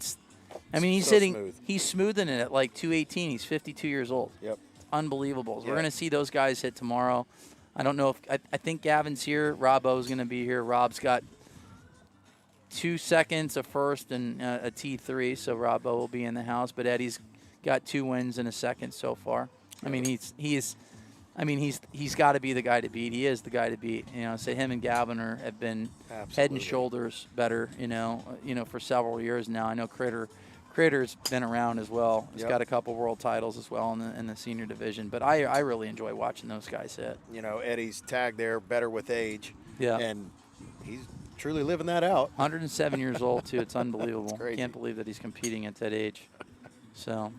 Speaker 5: He's smoothing it at like 218. He's 52 years old.
Speaker 9: Yep.
Speaker 5: It's unbelievable. We're going to see those guys hit tomorrow. I don't know if I think Gavin's here. Rob O's going to be here. Rob's got 2 seconds, a first, and a T3, so Rob O will be in the house. But Eddie's got 2 wins and a second so far. I mean, he's got to be the guy to beat. He is the guy to beat. You know, so him and Gavin have been head and shoulders better. You know, for several years now. I know Critter's been around as well. He's got a couple world titles as well in the senior division. But I really enjoy watching those guys hit.
Speaker 9: You know, Eddie's tagged there, better with age.
Speaker 5: Yeah.
Speaker 9: And he's truly living that out.
Speaker 5: 107 years old too. It's unbelievable.
Speaker 9: It's crazy.
Speaker 5: Can't believe that he's competing at that age. So.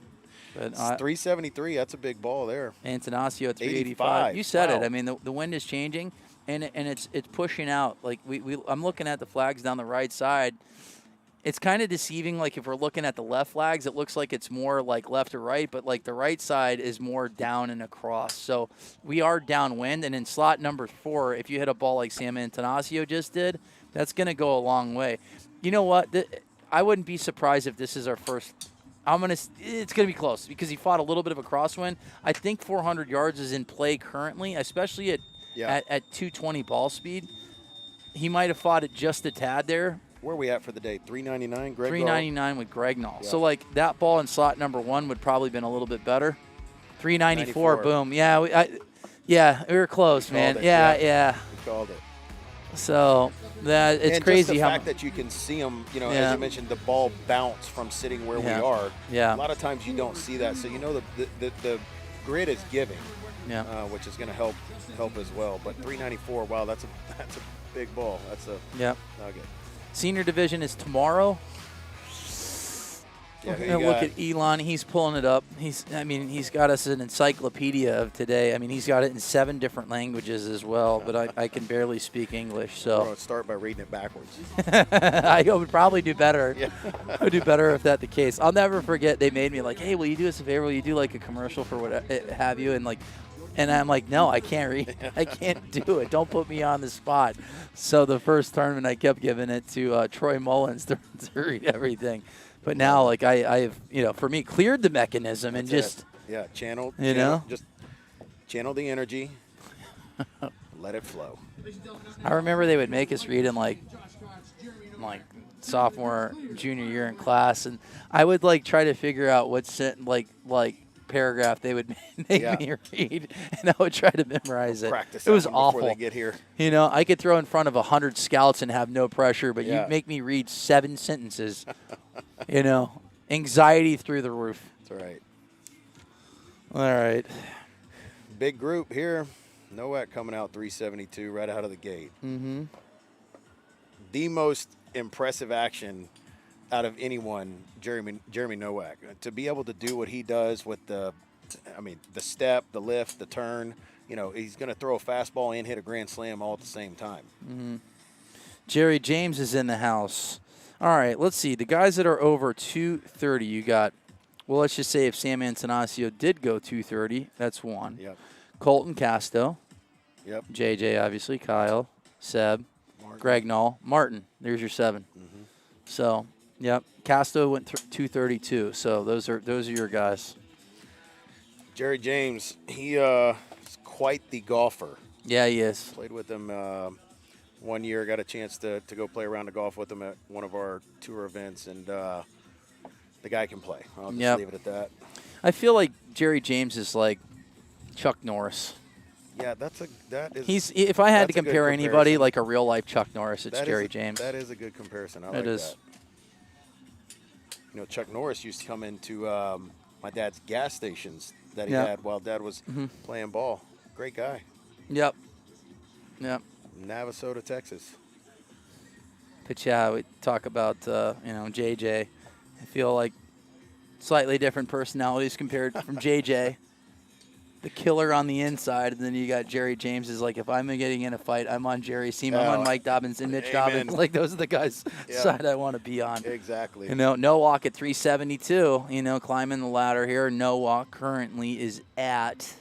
Speaker 5: But
Speaker 9: 373, that's a big ball there.
Speaker 5: Antonaccio at 385. You said
Speaker 9: wow.
Speaker 5: it. I mean, the wind is changing, and it's pushing out. Like I'm looking at the flags down the right side. It's kind of deceiving. Like if we're looking at the left flags, it looks like it's more like left or right, but like the right side is more down and across. So we are downwind, and in slot number 4, if you hit a ball like Sam Antonaccio just did, that's going to go a long way. You know what? I wouldn't be surprised if this is our first. It's going to be close because he fought a little bit of a crosswind. I think 400 yards is in play currently, especially at 220 ball speed. He might have fought it just a tad there.
Speaker 9: Where are we at for the day? 399, Greg
Speaker 5: 399 with Gregnall.
Speaker 9: Yeah.
Speaker 5: So, like, that ball in slot number 1 would probably been a little bit better. 394, boom. Yeah, we were close, man. Yeah.
Speaker 9: We called it.
Speaker 5: So it's crazy
Speaker 9: just the
Speaker 5: how
Speaker 9: fact that you can see them, you know, as you mentioned, the ball bounce from sitting where we are.
Speaker 5: Yeah.
Speaker 9: A lot of times you don't see that, so you know the grid is giving.
Speaker 5: Yeah.
Speaker 9: Which is going to help as well. But 394, wow, that's a big ball. That's a nugget.
Speaker 5: Senior division is tomorrow.
Speaker 9: Yeah,
Speaker 5: We're gonna look at Elon. He's pulling it up. He's got us an encyclopedia of today. I mean, he's got it in 7 different languages as well. But I can barely speak English, so.
Speaker 9: We're going to start by reading it backwards.
Speaker 5: I would probably do better.
Speaker 9: Yeah.
Speaker 5: I would do better if that's the case. I'll never forget. They made me like, hey, will you do us a favor? Will you do like a commercial for what have you? And like, And I'm like, no, I can't read. I can't do it. Don't put me on the spot. So the first tournament, I kept giving it to Troy Mullins to read everything. But now, like, I've, for me, cleared the mechanism and just,
Speaker 9: channel, just channel the energy, let it flow.
Speaker 5: I remember they would make us read in like sophomore, junior year in class, and I would like try to figure out what paragraph they would make me read, and I would try to memorize it.
Speaker 9: Practice
Speaker 5: it was
Speaker 9: before
Speaker 5: awful.
Speaker 9: They get here.
Speaker 5: I could throw in front of 100 scouts and have no pressure, but you make me read 7 sentences. Anxiety through the roof.
Speaker 9: That's right.
Speaker 5: All right.
Speaker 9: Big group here. Nowak coming out 372 right out of the gate.
Speaker 5: Mm-hmm.
Speaker 9: The most impressive action out of anyone, Jeremy Nowak. To be able to do what he does with the step, the lift, the turn, he's going to throw a fastball and hit a grand slam all at the same time.
Speaker 5: Mm-hmm. Jerry James is in the house. All right, let's see. The guys that are over 230, you got, well, let's just say if Sam Antanasio did go 230, that's one.
Speaker 9: Yep.
Speaker 5: Colton Casto.
Speaker 9: Yep.
Speaker 5: JJ, obviously. Kyle. Seb. Martin. Greg Null. Martin. There's your 7.
Speaker 9: Mm-hmm.
Speaker 5: So, yep. Casto went 232. So those are your guys.
Speaker 9: Jerry James, he is quite the golfer.
Speaker 5: Yeah, he is.
Speaker 9: Played with him one year. Got a chance to go play around the golf with him at one of our tour events, and the guy can play. I'll just leave it at that.
Speaker 5: I feel like Jerry James is like Chuck Norris.
Speaker 9: Yeah, that is.
Speaker 5: He's, if I had to compare anybody like a real life Chuck Norris, it's Jerry James.
Speaker 9: That is a good comparison. I like that. Chuck Norris used to come into my dad's gas stations that he had while Dad was playing ball. Great guy.
Speaker 5: Yep.
Speaker 9: Navasota, Texas.
Speaker 5: But yeah, we talk about JJ. I feel like slightly different personalities compared from JJ. The killer on the inside, and then you got Jerry James is like, if I'm getting in a fight, I'm on Jerry's team. I'm on Mike Dobbins and Mitch Dobbins. Like, those are the guys' side I want to be on.
Speaker 9: Exactly.
Speaker 5: No walk at 372, climbing the ladder here. No walk currently is at,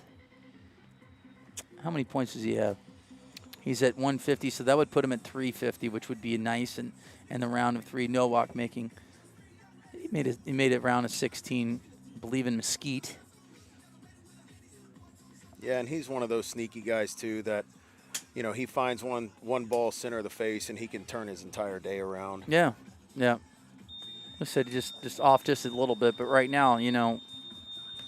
Speaker 5: how many points does he have? He's at 150, so that would put him at 350, which would be nice. And the round of 3, no walk making, he made it round of 16, I believe in Mesquite.
Speaker 9: Yeah, and he's one of those sneaky guys, too, that, he finds one ball center of the face, and he can turn his entire day around.
Speaker 5: Yeah. I said just off just a little bit, but right now,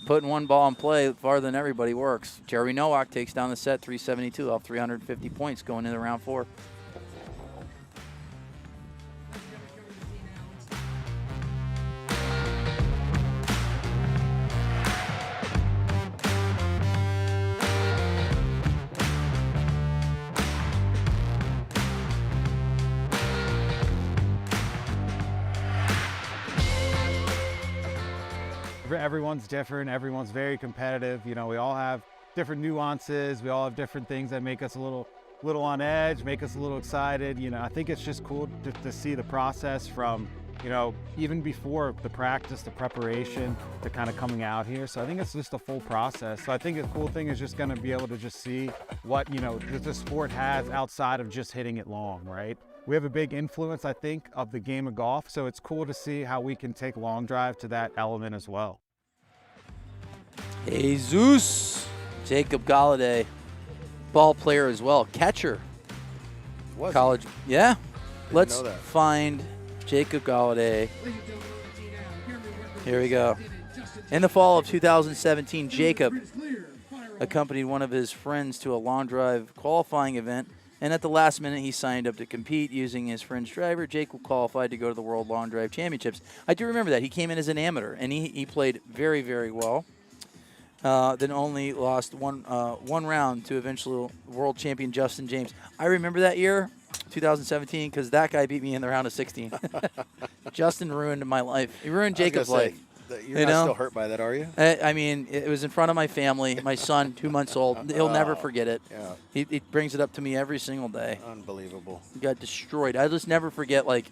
Speaker 5: putting one ball in play farther than everybody works. Jerry Nowak takes down the set, 372 off 350 points going into round 4.
Speaker 10: Everyone's different. Everyone's very competitive. We all have different nuances. We all have different things that make us a little on edge, make us a little excited. I think it's just cool to see the process from, even before the practice, the preparation, to kind of coming out here. So I think it's just a full process. So I think the cool thing is just going to be able to just see what, the sport has outside of just hitting it long, right? We have a big influence, I think, of the game of golf. So it's cool to see how we can take long drive to that element as well.
Speaker 5: Jesus, Jacob Goliday, ball player as well, catcher. College, yeah. Let's find Jacob Goliday. Here we go. In the fall of 2017, Jacob accompanied one of his friends to a long drive qualifying event, and at the last minute, he signed up to compete using his friend's driver. Jacob qualified to go to the World Long Drive Championships. I do remember that. He came in as an amateur, and he played very, very well. Then only lost one round to eventual world champion Justin James. I remember that year, 2017, because that guy beat me in the round of 16. Justin ruined my life. He ruined Jacob's life.
Speaker 9: You're not still hurt by that, are you?
Speaker 5: I mean, it was in front of my family. My son, 2 months old. He'll never forget it.
Speaker 9: Yeah.
Speaker 5: He brings it up to me every single day.
Speaker 9: Unbelievable.
Speaker 5: He got destroyed. I just never forget, like,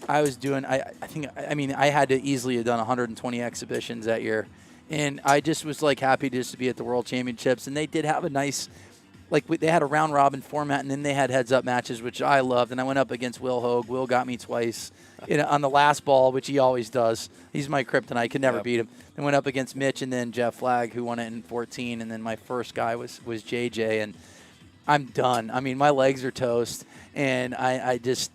Speaker 5: I was doing, I had to easily have done 120 exhibitions that year. And I just was like happy just to be at the World Championships. And they did have a nice, they had a round robin format, and then they had heads up matches, which I loved. And I went up against Will Hogue. Will got me twice on the last ball, which he always does. He's my kryptonite. I could never beat him. Then went up against Mitch and then Jeff Flagg, who won it in 14. And then my first guy was JJ. And I'm done. I mean, my legs are toast. And I'm just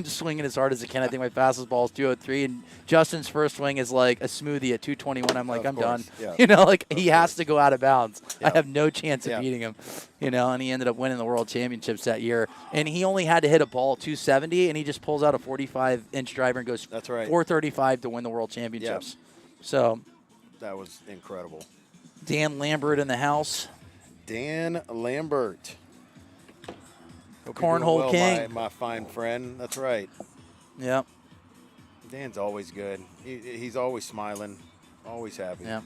Speaker 5: swinging as hard as I can. I think my fastest ball is 203, and Justin's first swing is like a smoothie at 221. I'm like, I'm done.
Speaker 9: Yeah.
Speaker 5: He has to go out of bounds. I have no chance of beating him. And he ended up winning the World Championships that year. And he only had to hit a ball 270, and he just pulls out a 45-inch driver and goes 435 to win the World Championships. So
Speaker 9: that was incredible.
Speaker 5: Dan Lambert in the house.
Speaker 9: Dan Lambert.
Speaker 5: Cornhole King.
Speaker 9: My fine friend. That's right.
Speaker 5: Yep.
Speaker 9: Dan's always good. He's always smiling, always happy.
Speaker 5: Yeah.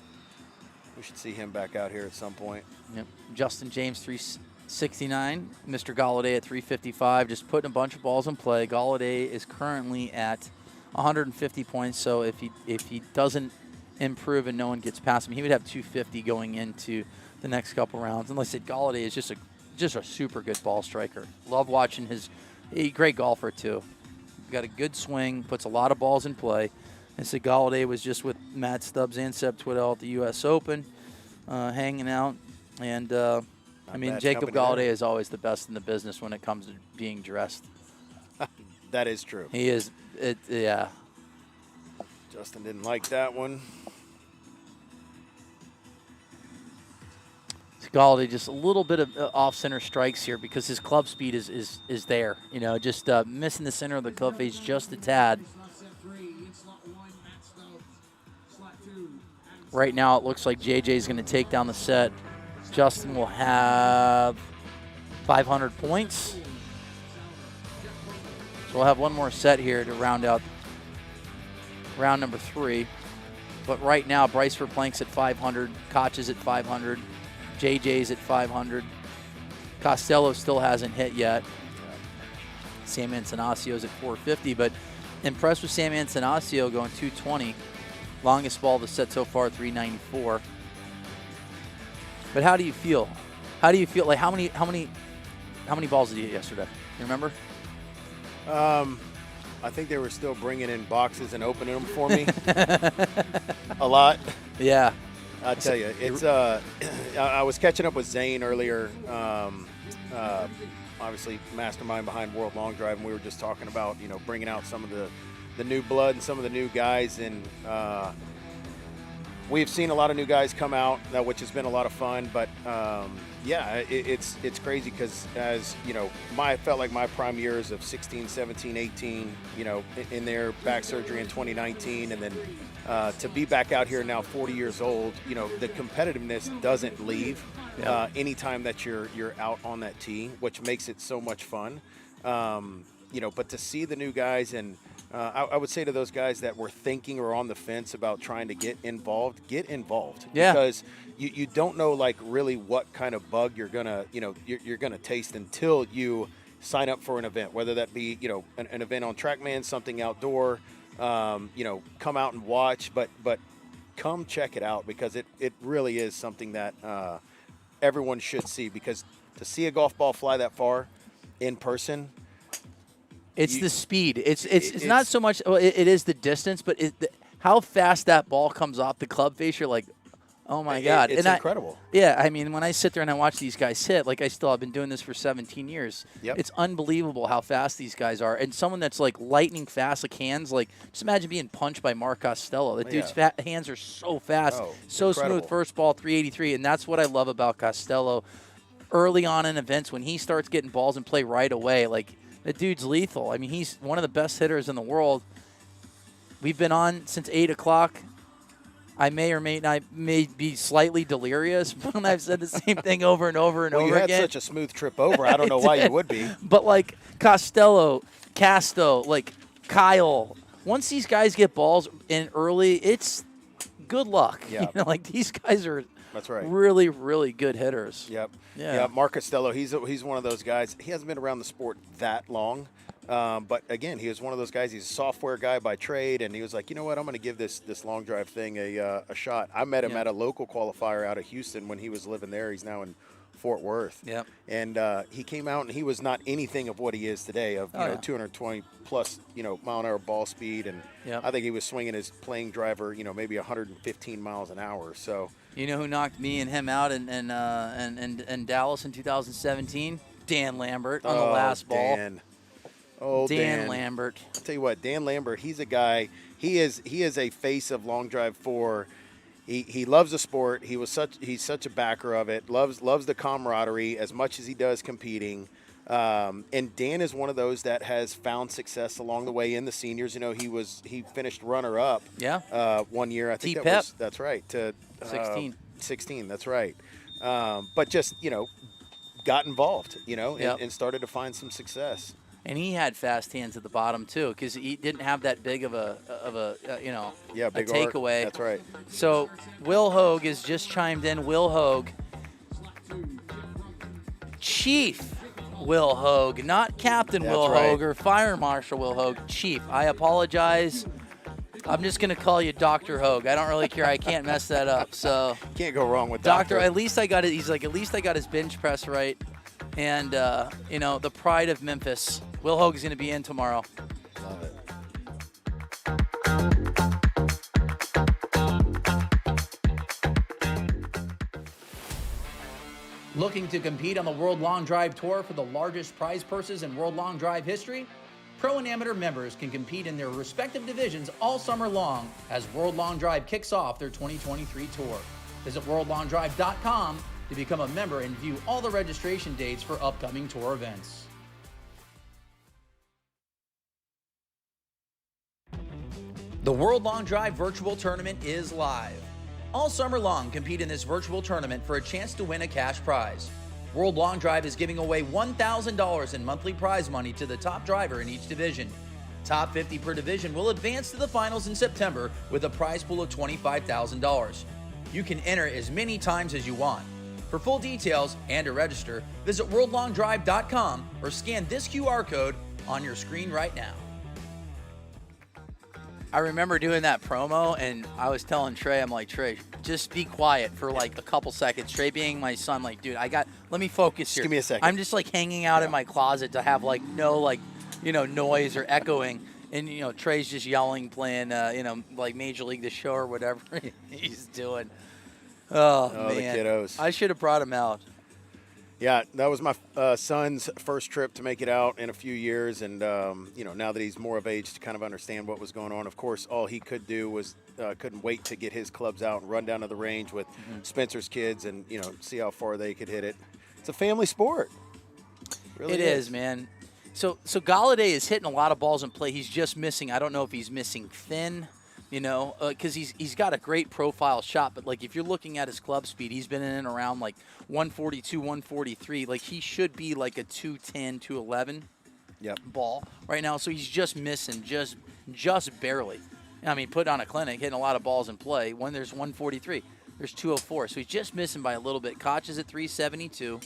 Speaker 9: We should see him back out here at some point.
Speaker 5: Yep. Justin James, 369. Mr. Goliday at 355. Just putting a bunch of balls in play. Goliday is currently at 150 points. So if he doesn't improve and no one gets past him, he would have 250 going into the next couple rounds. And like I said, Goliday is just a super good ball striker. Love watching great golfer too. Got a good swing, puts a lot of balls in play. And so Goliday was just with Matt Stubbs and Seb Twiddell at the U.S. Open, hanging out. And, Jacob Goliday is always the best in the business when it comes to being dressed.
Speaker 9: That is true.
Speaker 5: He is, yeah.
Speaker 9: Justin didn't like that one.
Speaker 5: Goliday just a little bit of off-center strikes here because his club speed is there. Just missing the center of the club face just a tad. Right now it looks like JJ is going to take down the set. Justin will have 500 points. So we'll have one more set here to round out round number 3. But right now Bryce Forplank's at 500, Koch is at 500. JJ's at 500. Costello still hasn't hit yet. Sam Antonasio's at 450, but impressed with Sam Antonacio going 220. Longest ball of the set so far, 394. But how do you feel? How do you feel? Like how many balls did you hit yesterday? You remember?
Speaker 9: I think they were still bringing in boxes and opening them for me. A lot.
Speaker 5: Yeah.
Speaker 9: I tell you, it's. I was catching up with Zane earlier. Obviously, mastermind behind World Long Drive, and we were just talking about bringing out some of the new blood and some of the new guys, and we've seen a lot of new guys come out, which has been a lot of fun. But it's crazy because I felt like my prime years of 16, 17, 18, in their back surgery in 2019, and then. To be back out here now 40 years old, the competitiveness doesn't leave anytime that you're out on that tee, which makes it so much fun. But to see the new guys, and I would say to those guys that were thinking or on the fence about trying to get involved.
Speaker 5: Yeah.
Speaker 9: Because you don't know really what kind of bug you're gonna taste until you sign up for an event, whether that be an event on TrackMan, something outdoor. Come out and watch, but come check it out because it really is something that everyone should see, because to see a golf ball fly that far in person,
Speaker 5: it's the speed. It's not so much. It is the distance, but how fast that ball comes off the club face. You're like, oh my God!
Speaker 9: It's incredible.
Speaker 5: When I sit there and I watch these guys hit, I've been doing this for 17 years.
Speaker 9: Yep.
Speaker 5: It's unbelievable how fast these guys are. And someone that's lightning fast, hands, just imagine being punched by Mark Costello. That dude's hands are so fast, so
Speaker 9: incredible.
Speaker 5: smooth. First ball, 383, and that's what I love about Costello. Early on in events, when he starts getting balls in play right away, the dude's lethal. I mean, he's one of the best hitters in the world. We've been on since 8 o'clock. I may be slightly delirious, but I've said the same thing over and over and over again.
Speaker 9: You had such a smooth trip over. I don't know why you would be.
Speaker 5: But Costello, Casto, Kyle, once these guys get balls in early, it's good luck.
Speaker 9: Yeah.
Speaker 5: These guys are
Speaker 9: That's right.
Speaker 5: really, really good hitters.
Speaker 9: Yep.
Speaker 5: Yeah.
Speaker 9: Mark Costello, he's one of those guys. He hasn't been around the sport that long, But again, he was one of those guys. He's a software guy by trade, and he was like, you know what, I'm going to give this long drive thing a shot. I met him at a local qualifier out of Houston when he was living there. He's now in Fort Worth.
Speaker 5: Yep.
Speaker 9: And he came out, and he was not anything of what he is today, of 220 plus mile an hour ball speed, and I think he was swinging his playing driver maybe 115 miles an hour. So
Speaker 5: you know who knocked me and him out in Dallas in 2017? Dan Lambert on the last ball. Dan Lambert.
Speaker 9: I'll tell you what, Dan Lambert, he's a guy. He is a face of Long Drive 4. He loves the sport. He's such a backer of it. Loves the camaraderie as much as he does competing. And Dan is one of those that has found success along the way in the seniors. He finished runner up.
Speaker 5: Yeah.
Speaker 9: 1 year. I think that's right. To
Speaker 5: 16.
Speaker 9: 16. That's right. But just got involved. And started to find some success.
Speaker 5: And he had fast hands at the bottom too, because he didn't have that big of a
Speaker 9: big
Speaker 5: takeaway.
Speaker 9: Arc. That's right.
Speaker 5: So Will Hogue has just chimed in. Will Hogue, Chief Will Hogue, not Captain Will Hogue or Fire Marshal Will Hogue. Chief, I apologize. I'm just gonna call you Dr. Hogue. I don't really care. I can't mess that up. So
Speaker 9: can't go wrong with
Speaker 5: Doctor. At least I got it. He's like, at least I got his bench press right. And, the pride of Memphis. Will Hogue is going to be in tomorrow.
Speaker 9: Love it.
Speaker 11: Looking to compete on the World Long Drive Tour for the largest prize purses in World Long Drive history? Pro and amateur members can compete in their respective divisions all summer long as World Long Drive kicks off their 2023 tour. Visit worldlongdrive.com to become a member and view all the registration dates for upcoming tour events. The World Long Drive Virtual Tournament is live. All summer long, compete in this virtual tournament for a chance to win a cash prize. World Long Drive is giving away $1,000 in monthly prize money to the top driver in each division. Top 50 per division will advance to the finals in September with a prize pool of $25,000. You can enter as many times as you want. For full details and to register, visit worldlongdrive.com or scan this QR code on your screen right now.
Speaker 5: I remember doing that promo, and I was telling Trey, I'm like, Trey, just be quiet for like a couple seconds. Trey being my son, like, dude, let me focus here.
Speaker 9: Give me a second.
Speaker 5: I'm just like hanging out in my closet to have like no noise or echoing. And, Trey's just yelling, playing, like Major League The Show or whatever he's doing. Oh, man.
Speaker 9: The kiddos.
Speaker 5: I should have brought him out.
Speaker 9: Yeah, that was my son's first trip to make it out in a few years. And, now that he's more of age to kind of understand what was going on, of course, all he could do was couldn't wait to get his clubs out and run down to the range with Spencer's kids and, see how far they could hit it. It's a family sport. Really
Speaker 5: it is, man. So Goliday is hitting a lot of balls in play. He's just missing. I don't know if he's missing thin, because he's got a great profile shot. But, like, if you're looking at his club speed, he's been in and around, like, 142, 143. Like, he should be, like, a 210, 211 ball right now. So he's just missing, just barely. I mean, put on a clinic, hitting a lot of balls in play. When there's 143, there's 204. So he's just missing by a little bit. Koch is at 372.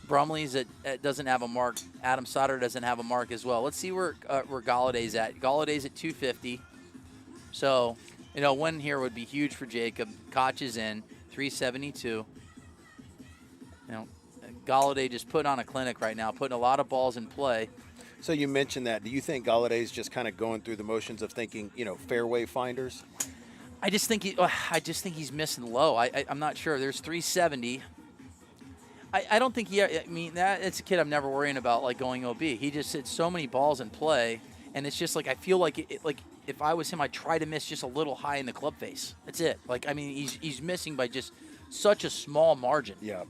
Speaker 5: Brumley's doesn't have a mark. Adam Sauter doesn't have a mark as well. Let's see where Goliday's at. Goliday's at 250. So, win here would be huge for Jacob. Koch is in 372. Goliday just put on a clinic right now, putting a lot of balls in play.
Speaker 9: So you mentioned that. Do you think Goliday's just kind of going through the motions of thinking, fairway finders?
Speaker 5: I just think he's missing low. I'm not sure. There's 370. I don't think it's a kid I'm never worrying about, like, going OB. He just hits so many balls in play, and it's just like I feel like if I was him, I'd try to miss just a little high in the club face. That's it. Like, I mean, he's missing by just such a small margin.
Speaker 9: Yeah.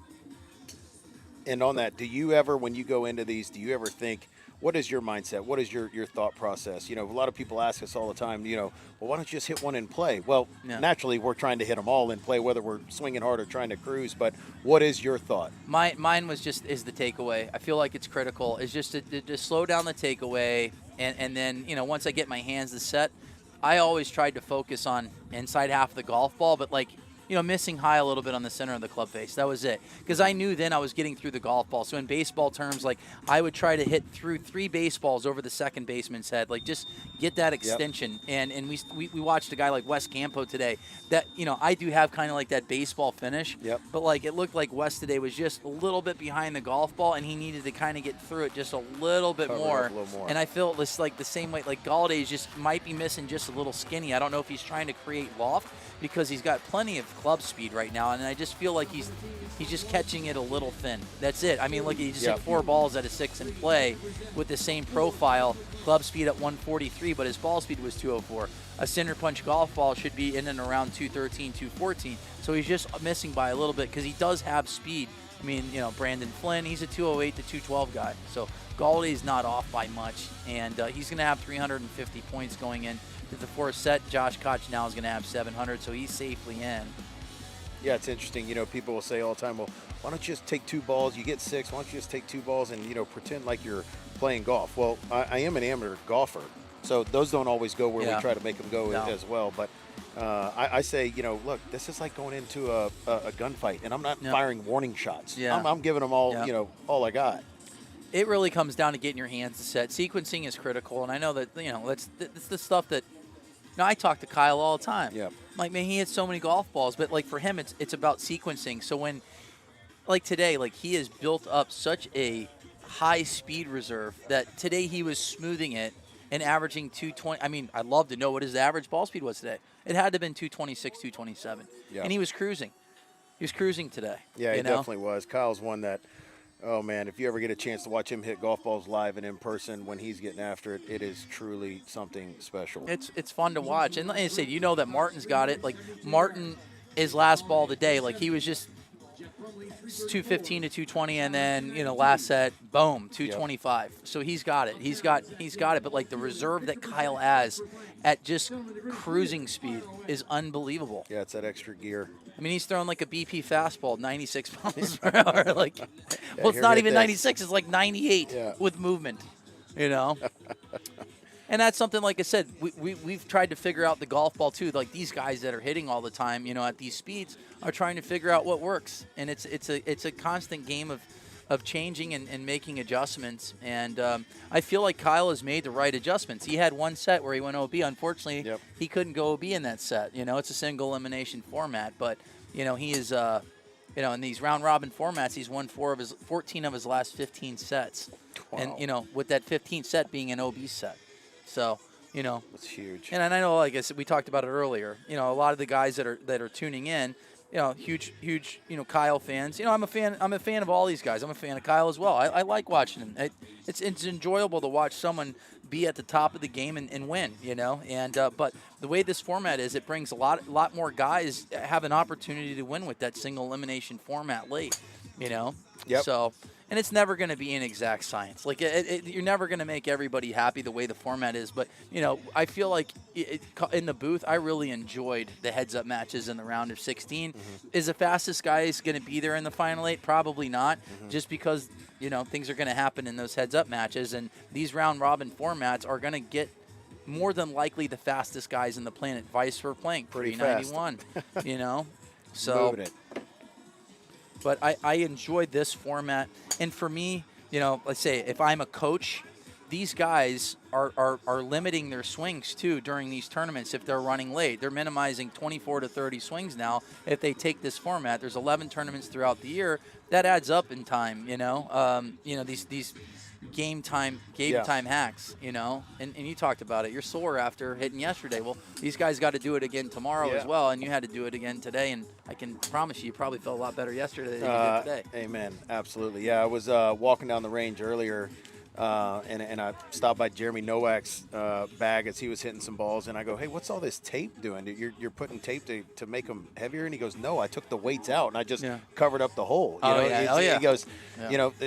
Speaker 9: And on that, do you ever, when you go into these, do you ever think, what is your mindset? What is your thought process? A lot of people ask us all the time, well, why don't you just hit one in play? Well, naturally, we're trying to hit them all in play, whether we're swinging hard or trying to cruise. But what is your thought?
Speaker 5: Mine is the takeaway. I feel like it's critical. It's just to slow down the takeaway. And then, once I get my hands to set, I always tried to focus on inside half of the golf ball. But, like, missing high a little bit on the center of the club face. That was it. Because I knew then I was getting through the golf ball. So in baseball terms, like I would try to hit through 3 baseballs over the second baseman's head, like just get that extension. Yep. And we watched a guy like Wes Campo today that, I do have kind of like that baseball finish.
Speaker 9: Yep.
Speaker 5: But like it looked like Wes today was just a little bit behind the golf ball, and he needed to kind of get through it just a little bit more. And I feel this like the same way, like Goliday just might be missing just a little skinny. I don't know if he's trying to create loft because he's got plenty of club speed right now, and I just feel like he's just catching it a little thin. That's it. I mean, look, he just hit 4 balls at a 6 in play with the same profile, club speed at 143, but his ball speed was 204. A center punch golf ball should be in and around 213, 214. So he's just missing by a little bit because he does have speed. I mean, Brandon Flynn, he's a 208 to 212 guy. So Goliday's not off by much, and he's going to have 350 points going in to the 4th set. Josh Koch now is going to have 700, so he's safely in.
Speaker 9: Yeah, it's interesting. People will say all the time, well, why don't you just take 2 balls? You get 6. Why don't you just take 2 balls and, pretend like you're playing golf? Well, I am an amateur golfer, so those don't always go where we try to make them go as well. But I say, look, this is like going into a gunfight, and I'm not firing warning shots.
Speaker 5: Yeah.
Speaker 9: I'm giving them all, all I got.
Speaker 5: It really comes down to getting your hands set. Sequencing is critical, and I know that, it's the stuff that I talk to Kyle all the time.
Speaker 9: Yeah.
Speaker 5: Like, man, he hits so many golf balls, but, like, for him, it's about sequencing. So when, like today, like, he has built up such a high speed reserve that today he was smoothing it and averaging 220. I mean, I'd love to know what his average ball speed was today. It had to have been 226, 227.
Speaker 9: Yeah.
Speaker 5: And he was cruising. He was cruising today.
Speaker 9: Yeah, he definitely was. Kyle's one that, oh, man, if you ever get a chance to watch him hit golf balls live and in person when he's getting after it, it is truly something special.
Speaker 5: It's fun to watch. And like I said, that Martin's got it. Like, Martin, his last ball of the day, like, he was just 215 to 220, and then, last set, boom, 225. Yep. So he's got it. He's got it. But, like, the reserve that Kyle has at just cruising speed is unbelievable.
Speaker 9: Yeah, it's that extra gear.
Speaker 5: I mean, he's throwing like a BP fastball, 96 miles per hour. Like, well, it's not even 96. It's like 98 with movement, And that's something, like I said, we've tried to figure out the golf ball, too. Like, these guys that are hitting all the time, at these speeds are trying to figure out what works. And it's a constant game of changing and making adjustments. And I feel like Kyle has made the right adjustments. He had one set where he went OB. Unfortunately, he couldn't go OB in that set. It's a single elimination format. But, he is, in these round-robin formats, he's won 14 of his last 15 sets. Wow. And, with that 15th set being an OB set. So,
Speaker 9: That's huge.
Speaker 5: And I know, like I said, we talked about it earlier. A lot of the guys that are tuning in, huge, Kyle fans. I'm a fan of all these guys. I'm a fan of Kyle as well. I like watching him. It's enjoyable to watch someone be at the top of the game and win, And but the way this format is, it brings a lot more guys have an opportunity to win with that single elimination format late,
Speaker 9: Yep.
Speaker 5: So. And it's never going to be an exact science. Like, you're never going to make everybody happy the way the format is. But, I feel like in the booth, I really enjoyed the heads-up matches in the round of 16. Mm-hmm. Is the fastest guy going to be there in the final 8? Probably not, just because, things are going to happen in those heads-up matches. And these round-robin formats are going to get more than likely the fastest guys in the planet. Vice Forplank,
Speaker 9: pretty fast.
Speaker 5: 91, So.
Speaker 9: Moving it.
Speaker 5: But I enjoyed this format. And for me, let's say if I'm a coach, these guys are limiting their swings, too, during these tournaments if they're running late. They're minimizing 24 to 30 swings now if they take this format. There's 11 tournaments throughout the year. That adds up in time, these game time hacks, and you talked about it. You're sore after hitting yesterday. Well, these guys got to do it again tomorrow as well, and you had to do it again today, and I can promise you probably felt a lot better yesterday than you did today.
Speaker 9: Amen. Absolutely. Yeah, I was walking down the range earlier, and I stopped by Jeremy Nowak's bag as he was hitting some balls, and I go, hey, what's all this tape doing? You're putting tape to make them heavier? And he goes, no, I took the weights out, and I just covered up the hole. He goes,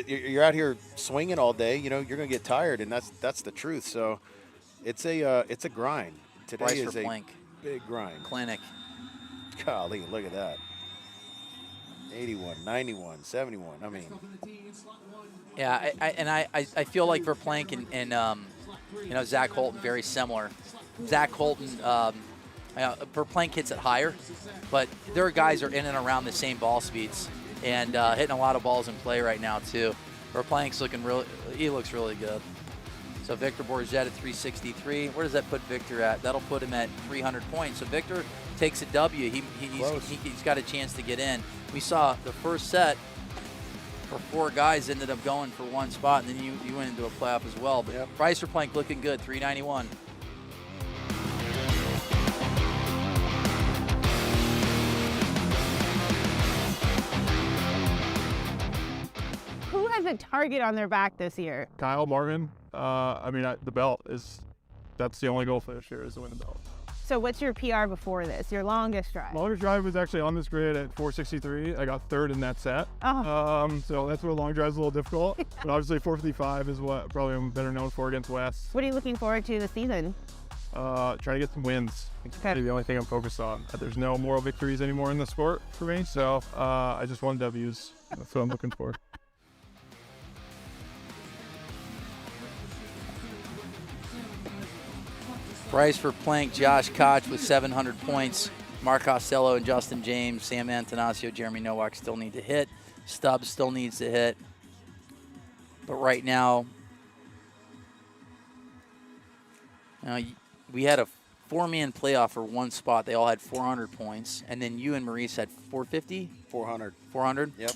Speaker 9: you're out here swinging all day, you're going to get tired, and that's the truth. So it's a grind. Today
Speaker 5: Bryce
Speaker 9: is
Speaker 5: Forplank.
Speaker 9: A big grind.
Speaker 5: Clinic.
Speaker 9: Golly, look at that. 81, 91, 71. I mean.
Speaker 5: Yeah, I feel like Forplank and Zach Holton very similar. Zach Holton, Forplank hits it higher, but their guys are in and around the same ball speeds and hitting a lot of balls in play right now too. Forplank's looking he looks really good. So Victor Bourget at 363. Where does that put Victor at? That'll put him at 300 points. So Victor takes a W. He's got a chance to get in. We saw the first set for 4 guys ended up going for 1 spot, and then you went into a playoff as well. But Bryce Forplank looking good, 391.
Speaker 6: Who has a target on their back this year?
Speaker 12: Kyle Morgan. The belt that's the only goal for this year is to win the belt.
Speaker 6: So what's your PR before this, your longest drive?
Speaker 12: Longest drive was actually on this grid at 463. I got 3rd in that set. So that's where long drive's a little difficult. But obviously 455 is what probably I'm better known for against West.
Speaker 6: What are you looking forward to this season?
Speaker 12: Try to get some wins. It's really the only thing I'm focused on. There's no moral victories anymore in the sport for me, so I just want W's. That's what I'm looking for.
Speaker 5: Bryce Forplank, Josh Koch with 700 points. Mark Costello and Justin James, Sam Antonaccio, Jeremy Nowak still need to hit. Stubbs still needs to hit. But right now, we had a 4-man playoff for 1 spot. They all had 400 points. And then you and Maurice had 450?
Speaker 9: 400.
Speaker 5: 400?
Speaker 9: Yep.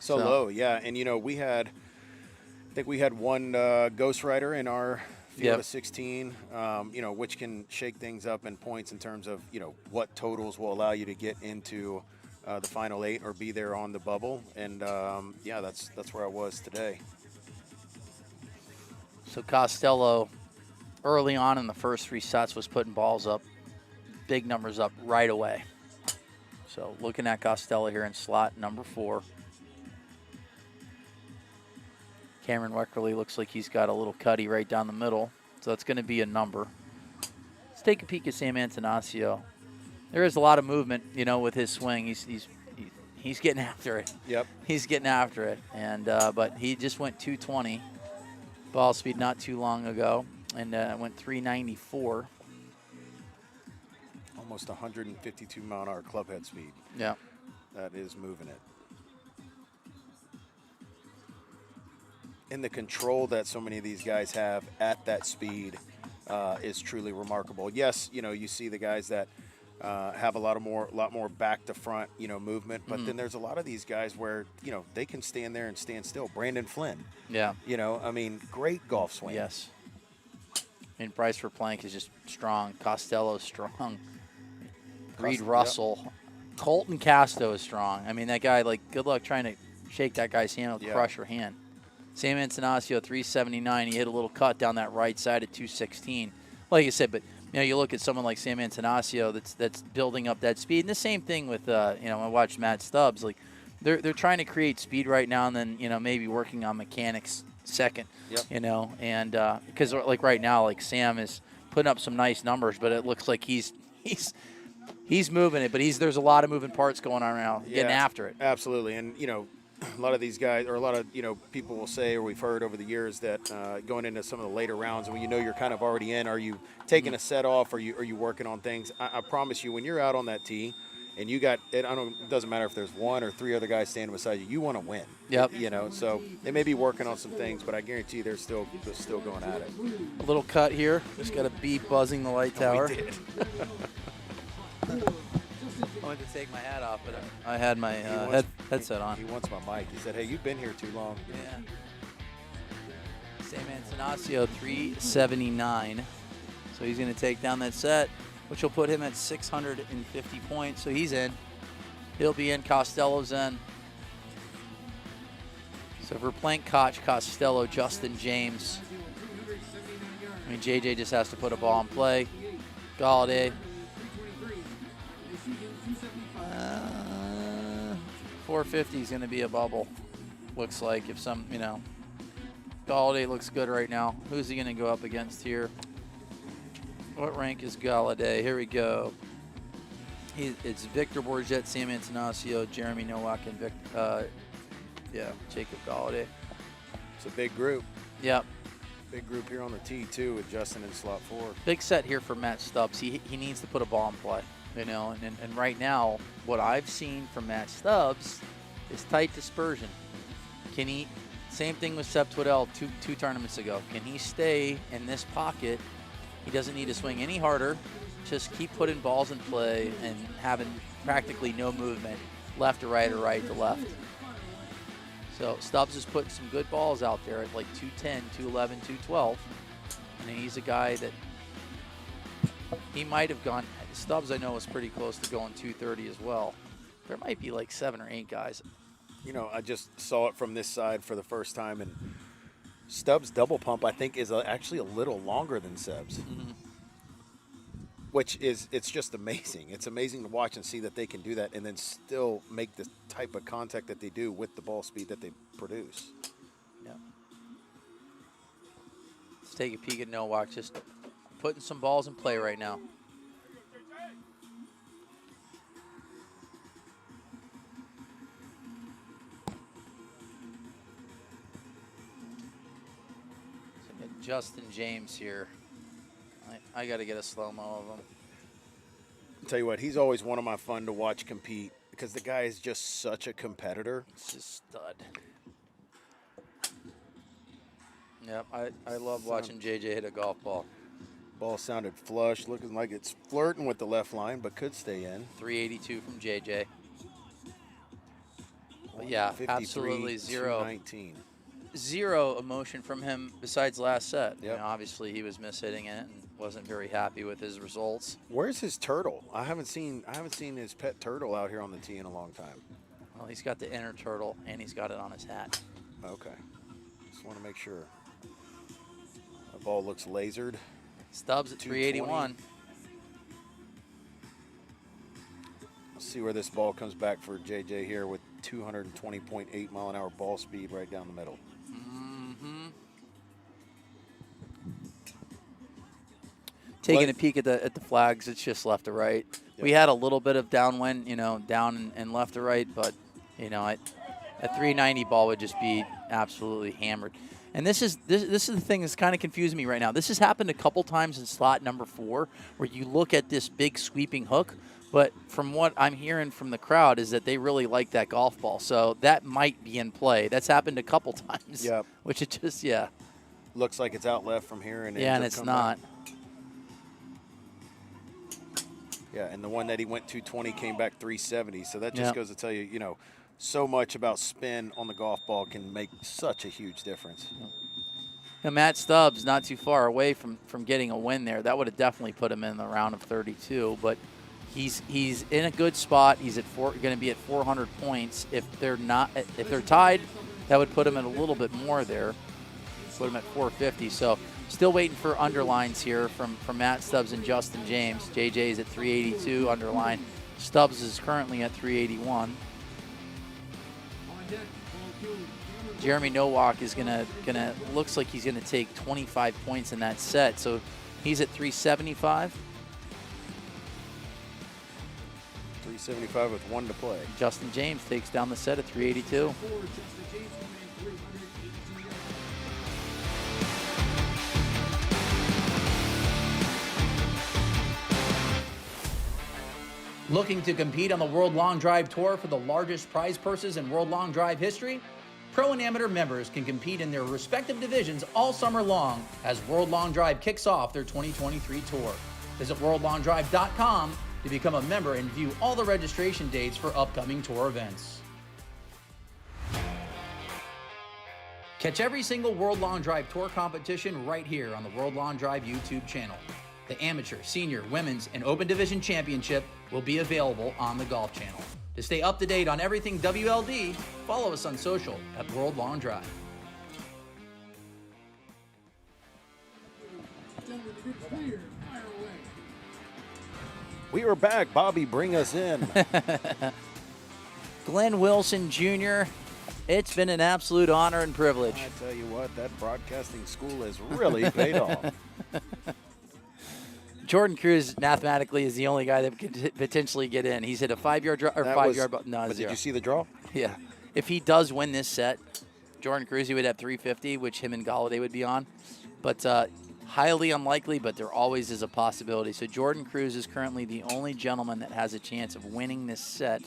Speaker 9: So low, yeah. And, I think we had 1 Ghost Rider in our field of 16, which can shake things up in points in terms of, what totals will allow you to get into the final 8 or be there on the bubble. And, that's where I was today.
Speaker 5: So Costello, early on in the first 3 sets, was putting balls up, big numbers up right away. So looking at Costello here in slot number 4. Cameron Weckerly looks like he's got a little cutty right down the middle, so that's going to be a number. Let's take a peek at Sam Antonaccio. There is a lot of movement, with his swing. He's getting after it.
Speaker 9: Yep.
Speaker 5: He's getting after it, and but he just went 220 ball speed not too long ago, and went 394.
Speaker 9: Almost 152 mile-an-hour club head speed.
Speaker 5: Yeah.
Speaker 9: That is moving it. And the control that so many of these guys have at that speed is truly remarkable. Yes, you see the guys that have a lot more back to front, movement. But then there's a lot of these guys where, they can stand there and stand still. Brandon Flynn.
Speaker 5: Yeah.
Speaker 9: Great golf swing.
Speaker 5: Yes. Bryce Forplank is just strong. Costello's strong. Reed Russell. Yep. Colton Casto is strong. That guy, good luck trying to shake that guy's hand. He'll crush your hand. Sam Antonaccio, 379. He hit a little cut down that right side at 216. Like I said, but you look at someone like Sam Antonaccio that's building up that speed. And the same thing with I watched Matt Stubbs. They're trying to create speed right now, and then maybe working on mechanics second.
Speaker 9: Yep.
Speaker 5: And because right now, Sam is putting up some nice numbers, but it looks like he's moving it. But there's a lot of moving parts going on now, getting after it.
Speaker 9: Absolutely, and a lot of these guys, or a lot of people will say, or we've heard over the years that going into some of the later rounds, when you're kind of already in, are you taking a set off? Are you working on things? I promise you, when you're out on that tee, and you got it, it doesn't matter if there's 1 or 3 other guys standing beside you. You want to win.
Speaker 5: Yep.
Speaker 9: So they may be working on some things, but I guarantee you they're still going at it.
Speaker 5: A little cut here. Just got a bee buzzing the light tower.
Speaker 9: We did.
Speaker 5: I went to take my hat off, but I had my headset on.
Speaker 9: He wants my mic. He said, "Hey, you've been here too long."
Speaker 5: Yeah. Sam Antonaccio, 379. So he's going to take down that set, which will put him at 650 points. So he's in. He'll be in. Costello's in. So Forplank, Koch, Costello, Justin James. JJ just has to put a ball in play. Goliday. 450 is going to be a bubble. Looks like if Goliday looks good right now. Who's he going to go up against here? What rank is Goliday? Here we go. It's Victor Bourget, Sam Antonaccio, Jeremy Nowak, and Jacob Goliday.
Speaker 9: It's a big group.
Speaker 5: Yep.
Speaker 9: Big group here on the tee, too, with Justin in slot 4.
Speaker 5: Big set here for Matt Stubbs. He needs to put a ball in play, you know. And right now, what I've seen from Matt Stubbs is tight dispersion. Can he? Same thing with Seb Twiddell two tournaments ago. Can he stay in this pocket? He doesn't need to swing any harder. Just keep putting balls in play and having practically no movement, left to right or right to left. So Stubbs is putting some good balls out there at like 210, 211, 212. And he's a guy that he might have gone. Stubbs, I know, is pretty close to going 230 as well. There might be like 7 or 8 guys.
Speaker 9: You know, I just saw it from this side for the first time, and Stubbs' double pump, I think, is actually a little longer than Seb's.
Speaker 5: Mm-hmm.
Speaker 9: Which is, it's just amazing. It's amazing to watch and see that they can do that and then still make the type of contact that they do with the ball speed that they produce.
Speaker 5: Yeah. Let's take a peek at Nowak, just putting some balls in play right now. So we got Justin James here. I got to get a slow-mo of him.
Speaker 9: I'll tell you what, he's always one of my fun to watch compete because the guy is just such a competitor.
Speaker 5: It's just stud. Yep, I love watching JJ hit a golf ball.
Speaker 9: Ball sounded flush, looking like it's flirting with the left line, but could stay in.
Speaker 5: 382 from JJ. But yeah, absolutely zero emotion from him besides last set.
Speaker 9: Yep.
Speaker 5: You know, obviously he was mishitting it and wasn't very happy with his results.
Speaker 9: Where's his turtle? I haven't seen his pet turtle out here on the tee in a long time.
Speaker 5: Well, he's got the inner turtle and he's got it on his hat.
Speaker 9: Okay. Just want to make sure. The ball looks lasered.
Speaker 5: Stubbs at 381.
Speaker 9: Let's see where this ball comes back for JJ here with 220.8 mile an hour ball speed right down the middle.
Speaker 5: Mm-hmm. Taking a peek at the flags, it's just left to right. Yep. We had a little bit of downwind, you know, down and left to right, but you know, a 390 ball would just be absolutely hammered. And this is the thing that's kind of confusing me right now. This has happened a couple times in slot number 4, where you look at this big sweeping hook, but from what I'm hearing from the crowd is that they really like that golf ball. So that might be in play. That's happened a couple times.
Speaker 9: Yep.
Speaker 5: Which it just, yeah.
Speaker 9: Looks like it's out left from here. And
Speaker 5: yeah, and it's not.
Speaker 9: Yeah, and the one that he went 220 came back 370. So that just goes to tell you, you know, so much about spin on the golf ball can make such a huge difference.
Speaker 5: Now, Matt Stubbs not too far away from getting a win there. That would have definitely put him in the round of 32, but he's in a good spot. He's going to be at 400 points. If they're tied, that would put him at a little bit more there. Put him at 450. So still waiting for underlines here from Matt Stubbs and Justin James. JJ's at 382 underline. Stubbs is currently at 381. Jeremy Nowak is gonna looks like he's gonna take 25 points in that set, so he's at 375.
Speaker 9: 375 with 1 to play.
Speaker 5: Justin James takes down the set at 382.
Speaker 11: Looking to compete on the World Long Drive Tour for the largest prize purses in World Long Drive history? Pro and amateur members can compete in their respective divisions all summer long as World Long Drive kicks off their 2023 tour. Visit worldlongdrive.com to become a member and view all the registration dates for upcoming tour events. Catch every single World Long Drive Tour competition right here on the World Long Drive YouTube channel. The amateur, senior, women's, and open division championship will be available on the Golf Channel. To stay up to date on everything WLD, follow us on social at World Long Drive.
Speaker 9: We are back. Bobby, bring us in.
Speaker 5: Glenn Wilson Jr., it's been an absolute honor and privilege.
Speaker 9: I tell you what, that broadcasting school has really paid off.
Speaker 5: Jordan Cruz mathematically is the only guy that could potentially get in. He's hit a 5-yard draw or 5-yard ball. No,
Speaker 9: but
Speaker 5: zero.
Speaker 9: Did you see the draw?
Speaker 5: Yeah. If he does win this set, Jordan Cruz, he would have 350, which him and Goliday would be on. but highly unlikely, but there always is a possibility. So Jordan Cruz is currently the only gentleman that has a chance of winning this set.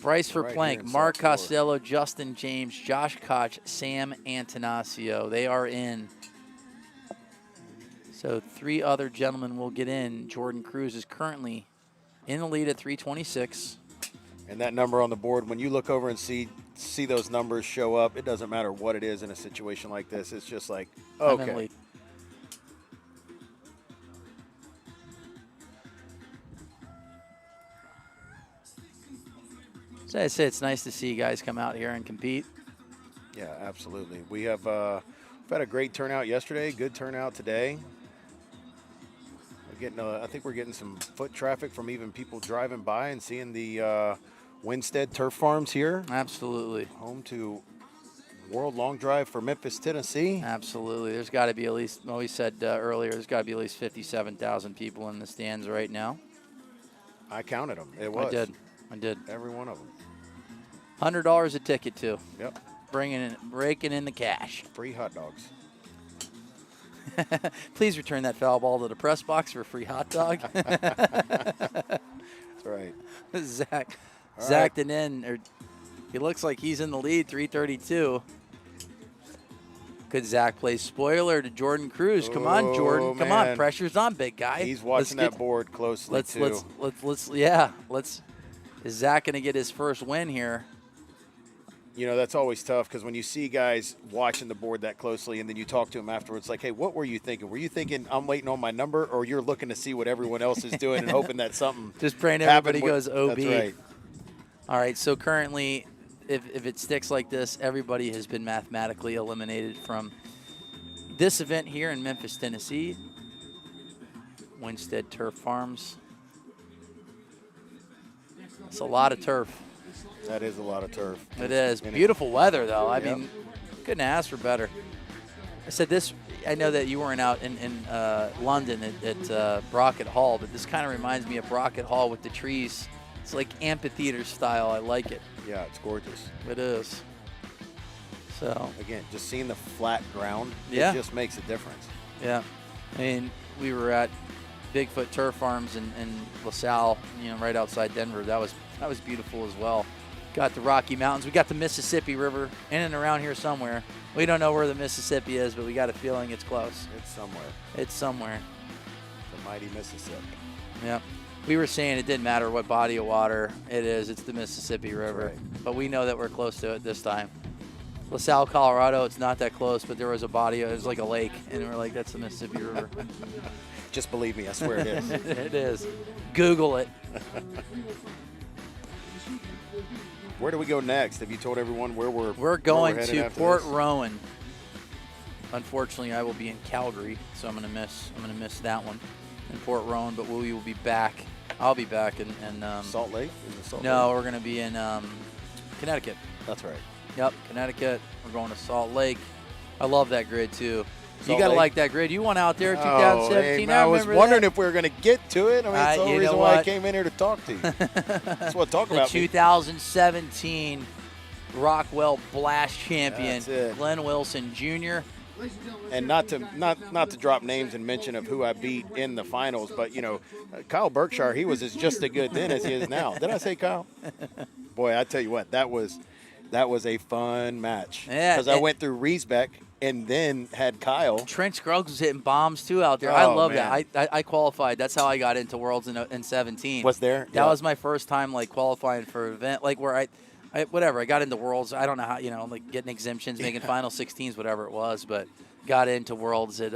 Speaker 5: Bryce Forplank, Mark Costello, Justin James, Josh Koch, Sam Antanasio. They are in. So 3 other gentlemen will get in. Jordan Cruz is currently in the lead at 326.
Speaker 9: And that number on the board, when you look over and see those numbers show up, it doesn't matter what it is in a situation like this. It's just like, okay.
Speaker 5: I'm in the lead. So I say it's nice to see you guys come out here and compete.
Speaker 9: Yeah, absolutely. We have we've had a great turnout yesterday, good turnout today. We're getting, I think we're getting some foot traffic from even people driving by and seeing the Winstead Turf Farms here.
Speaker 5: Absolutely.
Speaker 9: Home to World Long Drive for Memphis, Tennessee.
Speaker 5: Absolutely. There's got to be at least, well, we said earlier, there's got to be at least 57,000 people in the stands right now.
Speaker 9: I counted them. It was.
Speaker 5: I did.
Speaker 9: Every one of them.
Speaker 5: $100 a ticket, too.
Speaker 9: Yep.
Speaker 5: Raking in the cash.
Speaker 9: Free hot dogs.
Speaker 5: Please return that foul ball to the press box for a free hot dog.
Speaker 9: That's right.
Speaker 5: Zach
Speaker 9: Right.
Speaker 5: and in. He looks like he's in the lead, 332. Could Zach play spoiler to Jordan Cruz? Come on, Jordan. Come on. Pressure's on, big guy.
Speaker 9: He's watching that board closely, too.
Speaker 5: Is Zach going to get his first win here?
Speaker 9: You know, that's always tough because when you see guys watching the board that closely and then you talk to them afterwards, like, hey, what were you thinking? Were you thinking I'm waiting on my number, or you're looking to see what everyone else is doing and hoping that something
Speaker 5: just praying everybody goes OB.
Speaker 9: That's right.
Speaker 5: All right, so currently, if it sticks like this, everybody has been mathematically eliminated from this event here in Memphis, Tennessee. Winstead Turf Farms. It's a lot of turf.
Speaker 9: That is a lot of turf.
Speaker 5: It is. Beautiful weather, though. I mean, couldn't ask for better. I said this, I know that you weren't out in London at Brockett Hall, but this kind of reminds me of Brockett Hall with the trees. It's like amphitheater style. I like it.
Speaker 9: Yeah, it's gorgeous.
Speaker 5: It is. So
Speaker 9: again, just seeing the flat ground,
Speaker 5: it
Speaker 9: just makes a difference.
Speaker 5: Yeah. I mean, we were at Bigfoot Turf Farms in LaSalle, right outside Denver. That was beautiful as well. Got the Rocky Mountains. We got the Mississippi River in and around here somewhere. We don't know where the Mississippi is, but we got a feeling it's close.
Speaker 9: It's somewhere.
Speaker 5: It's somewhere.
Speaker 9: The mighty Mississippi.
Speaker 5: Yeah. We were saying it didn't matter what body of water it is. It's the Mississippi River. Right. But we know that we're close to it this time. LaSalle, Colorado, it's not that close, but there was a body. It was like a lake, and we're like, that's the Mississippi River.
Speaker 9: Just believe me. I swear it is.
Speaker 5: It is. Google it.
Speaker 9: Where do we go next? Have you told everyone where
Speaker 5: we're going to Port
Speaker 9: this?
Speaker 5: Rowan. Unfortunately, I will be in Calgary, so I'm gonna miss that one in Port Rowan. But we will be back. I'll be back in
Speaker 9: Salt Lake.
Speaker 5: We're gonna be in Connecticut.
Speaker 9: That's right.
Speaker 5: Yep, Connecticut. We're going to Salt Lake. I love that grid too.
Speaker 9: Salt
Speaker 5: you gotta
Speaker 9: Lake.
Speaker 5: like that grid. You went out there in 2017.
Speaker 9: I was wondering
Speaker 5: that.
Speaker 9: if we were gonna get to it. I mean, it's the only reason why I came in here to talk to you. That's what talk about.
Speaker 5: The 2017 Rockwell Blast champion, Glenn Wilson Jr.
Speaker 9: And not to drop names and mention of who I beat in the finals, but Kyle Berkshire, he was just as good then as he is now. Did I say Kyle? Boy, I tell you what, that was a fun match.
Speaker 5: Yeah,
Speaker 9: because I went through Riesbeck and then had Kyle.
Speaker 5: Trent Scruggs was hitting bombs too out there.
Speaker 9: Oh,
Speaker 5: I love
Speaker 9: man.
Speaker 5: that. I qualified. That's how I got into Worlds in 17.
Speaker 9: Was there?
Speaker 5: That was my first time qualifying for an event where I whatever. I got into Worlds. I don't know how getting exemptions, making final 16s, whatever it was, but got into Worlds at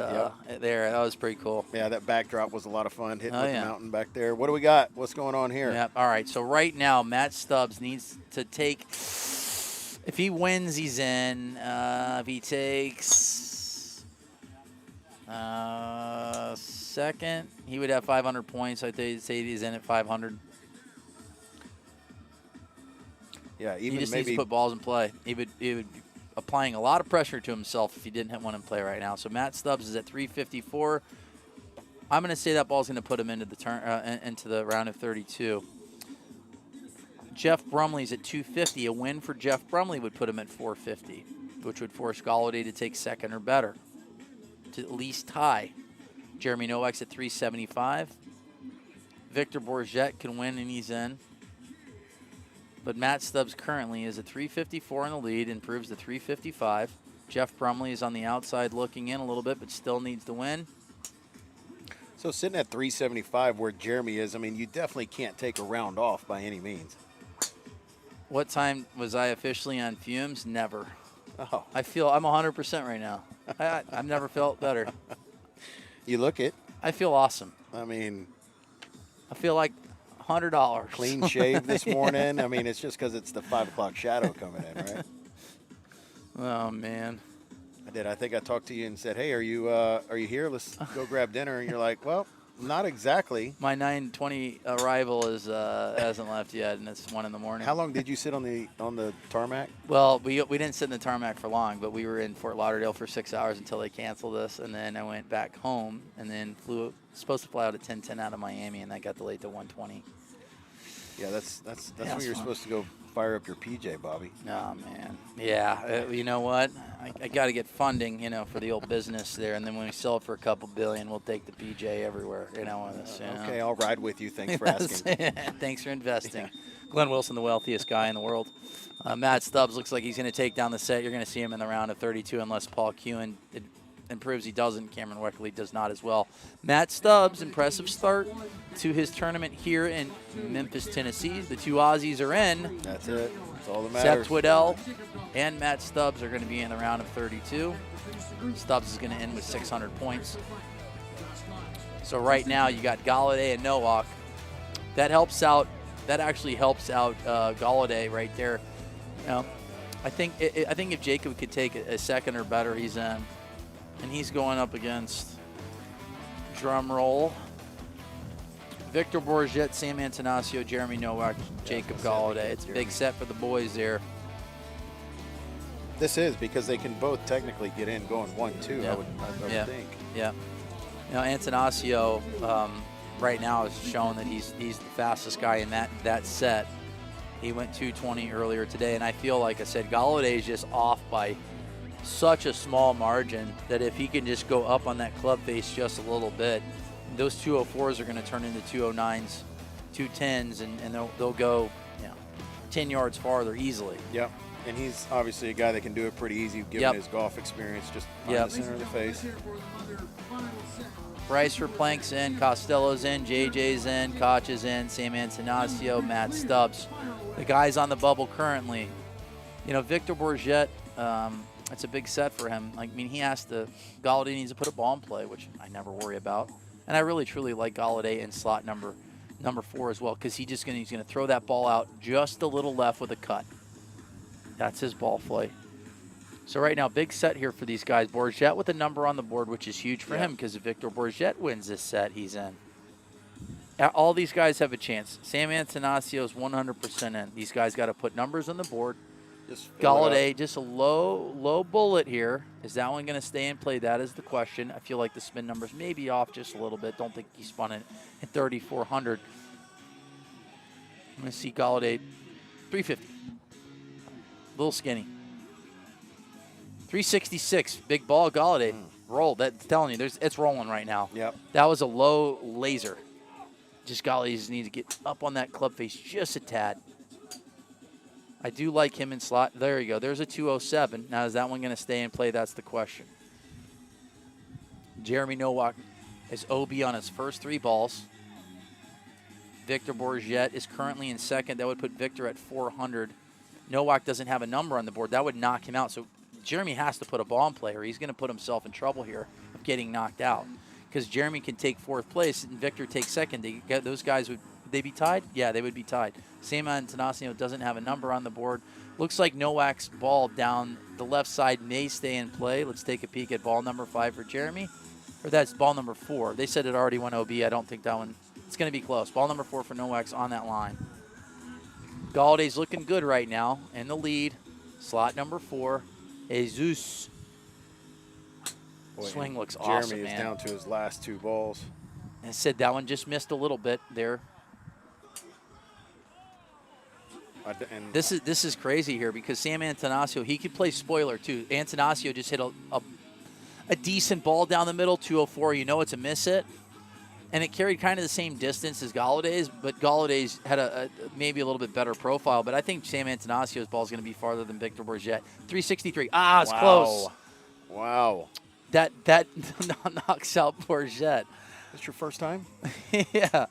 Speaker 5: there. That was pretty cool.
Speaker 9: Yeah, that backdrop was a lot of fun hitting the mountain back there. What do we got? What's going on here?
Speaker 5: Yeah. All right. So right now, Matt Stubbs needs to take. If he wins, he's in. If he takes second, he would have 500 points. I'd say he's in at 500.
Speaker 9: Yeah, even
Speaker 5: he just
Speaker 9: maybe
Speaker 5: needs to put balls in play. He would be applying a lot of pressure to himself if he didn't hit one in play right now. So Matt Stubbs is at 354. I'm going to say that ball's going to put him into the round of 32. Jeff Brumley's at 250. A win for Jeff Brumley would put him at 450, which would force Goliday to take second or better to at least tie. Jeremy Nowak's at 375. Victor Bourget can win and he's in. But Matt Stubbs currently is at 354 in the lead, improves to 355. Jeff Brumley is on the outside looking in a little bit, but still needs to win.
Speaker 9: So sitting at 375 where Jeremy is, I mean, you definitely can't take a round off by any means.
Speaker 5: What time was I officially on fumes? Never.
Speaker 9: Oh.
Speaker 5: I'm 100% right now. I've never felt better.
Speaker 9: You look it.
Speaker 5: I feel awesome.
Speaker 9: I mean,
Speaker 5: I feel like $100.
Speaker 9: Clean shave this morning. I mean, it's just because it's the 5 o'clock shadow coming in, right?
Speaker 5: Oh, man.
Speaker 9: I did. I think I talked to you and said, hey, are you here? Let's go grab dinner. And you're like, well, not exactly.
Speaker 5: My 9:20 arrival hasn't left yet, and it's 1 in the morning.
Speaker 9: How long did you sit on the tarmac?
Speaker 5: Well, we didn't sit in the tarmac for long, but we were in Fort Lauderdale for 6 hours until they canceled us, and then I went back home and then supposed to fly out at 10:10 out of Miami, and that got delayed to 1:20.
Speaker 9: Yeah, that's when you're supposed to go fire up your PJ, Bobby.
Speaker 5: Oh, man. Yeah, you know what? I got to get funding, for the old business there, and then when we sell it for a couple billion, we'll take the PJ everywhere, on this.
Speaker 9: Okay, I'll ride with you. Thanks for asking.
Speaker 5: Thanks for investing. Glenn Wilson, the wealthiest guy in the world. Matt Stubbs looks like he's going to take down the set. You're going to see him in the round of 32 unless Paul Kewen improves. He doesn't. Cameron Weckley does not as well. Matt Stubbs, impressive start to his tournament here in Memphis, Tennessee. The two Aussies are in.
Speaker 9: That's it. That's all that matters.
Speaker 5: Seth Twiddell and Matt Stubbs are going to be in the round of 32. Stubbs is going to end with 600 points. So right now you got Goliday and Nowak. That helps out. That actually helps out Goliday right there. I think if Jacob could take a second or better, he's in. And he's going up against, drum roll, Victor Bourget, Sam Antonaccio, Jeremy Nowak, Jacob Goliday. It's a big set for the boys there.
Speaker 9: This is because they can both technically get in going 1-2,
Speaker 5: Yeah.
Speaker 9: I would think.
Speaker 5: Yeah. Antonaccio right now has shown that he's the fastest guy in that set. He went 220 earlier today, and I feel like I said, Goliday is just off by such a small margin that if he can just go up on that club face just a little bit, those 204s are going to turn into 209s, 210s, and they'll go 10 yards farther easily.
Speaker 9: Yep. And he's obviously a guy that can do it pretty easy given his golf experience, just on the center of the face.
Speaker 5: Bryce Forplank's in, Costello's in, JJ's in, Koch is in, Sam Antonaccio, Matt Stubbs. The guys on the bubble currently. Victor Bourget, it's a big set for him. Goliday needs to put a ball in play, which I never worry about. And I really, truly like Goliday in slot number 4 as well, because he's going to throw that ball out just a little left with a cut. That's his ball flight. So right now, big set here for these guys. Bourget with a number on the board, which is huge for him, because if Victor Bourget wins this set, he's in. All these guys have a chance. Sam Antonaccio is 100% in. These guys got to put numbers on the board. Goliday, just a low bullet here. Is that one going to stay in play? That is the question. I feel like the spin numbers may be off just a little bit. Don't think he spun it at 3,400. I'm going to see Goliday 350. A little skinny. 366. Big ball. Goliday rolled. That's telling you, it's rolling right now.
Speaker 9: Yep.
Speaker 5: That was a low laser. Just Goliday just needs to get up on that club face just a tad. I do like him in slot. There you go. There's a 207. Now, is that one going to stay in play? That's the question. Jeremy Nowak is OB on his first 3 balls. Victor Bourget is currently in second. That would put Victor at 400. Nowak doesn't have a number on the board. That would knock him out. So Jeremy has to put a ball in play, or he's going to put himself in trouble here of getting knocked out. Because Jeremy can take 4th place and Victor takes second. Those guys would they be tied? Yeah, they would be tied. Sam Antonaccio doesn't have a number on the board. Looks like Nowak's ball down the left side may stay in play. Let's take a peek at ball number 5 for Jeremy. Or that's ball number 4. They said it already went OB. I don't think that one. It's going to be close. Ball number 4 for Nowak's on that line. Goliday's looking good right now in the lead. Slot number 4. Jesus. Swing looks awesome,
Speaker 9: Jeremy
Speaker 5: man.
Speaker 9: is down to his last 2 balls.
Speaker 5: And said that one just missed a little bit there.
Speaker 9: And
Speaker 5: This is crazy here because Sam Antanasio, he could play spoiler too. Antanasio just hit a decent ball down the middle, 204. You know it's a miss hit. And it carried kind of the same distance as Goliday's, but Goliday's had maybe a little bit better profile. But I think Sam Antanasio's ball is going to be farther than Victor Bourget. 363. Ah, it's close.
Speaker 9: Wow.
Speaker 5: That knocks out Bourget.
Speaker 9: That's your first time?
Speaker 5: Yeah.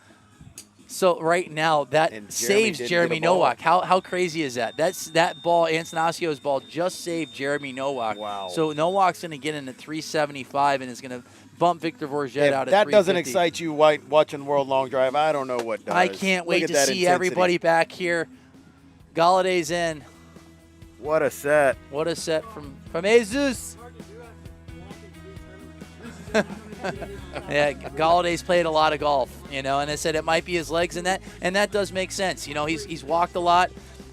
Speaker 5: So right now that saves Jeremy Nowak. How crazy is that? That ball, Antanasio's ball, just saved Jeremy Nowak.
Speaker 9: Wow.
Speaker 5: So Nowak's going to get in at 375 and is going to bump Victor Bourget out at 350.
Speaker 9: That doesn't excite you watching World Long Drive. I don't know what does.
Speaker 5: I can't wait to see everybody back here. Goliday's in.
Speaker 9: What a set.
Speaker 5: What a set from Jesus. Yeah, Goliday's played a lot of golf, and I said it might be his legs, and that does make sense. He's walked a lot.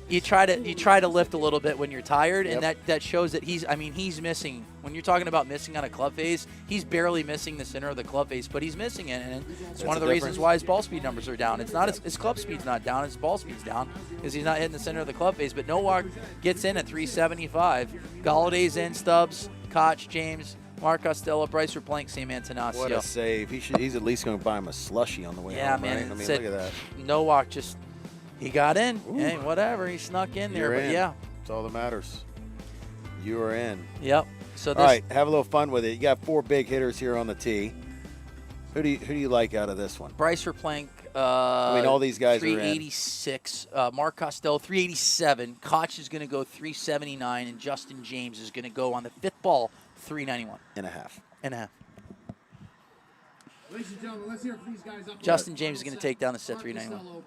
Speaker 5: You try to lift a little bit when you're tired, and that shows that he's missing. When you're talking about missing on a club face, he's barely missing the center of the club face, but he's missing it, and it's one of the reasons why his ball speed numbers are down. It's not his club speed's not down, his ball speed's down because he's not hitting the center of the club face. But Nowak gets in at 375. Goliday's in, Stubbs, Koch, James, Mark Costello, Bryce Forplank, Sam Antanasio.
Speaker 9: What a save. He's at least going to buy him a slushie on the way home.
Speaker 5: Yeah, man.
Speaker 9: Right? Look at that.
Speaker 5: Nowak he got in. Hey, whatever. He snuck in there.
Speaker 9: You're
Speaker 5: but
Speaker 9: in.
Speaker 5: yeah.
Speaker 9: That's all that matters. You are in.
Speaker 5: Yep. So
Speaker 9: all right, have a little fun with it. You got 4 big hitters here on the tee. Who do you like out of this one?
Speaker 5: Bryce Forplank.
Speaker 9: All these guys are in.
Speaker 5: 386. Mark Costello, 387. Koch is going to go 379, and Justin James is going to go on the 5th ball, 391.
Speaker 9: And a half.
Speaker 13: Ladies and gentlemen, let's hear it for these guys up
Speaker 5: Justin James is going to take down the set 391.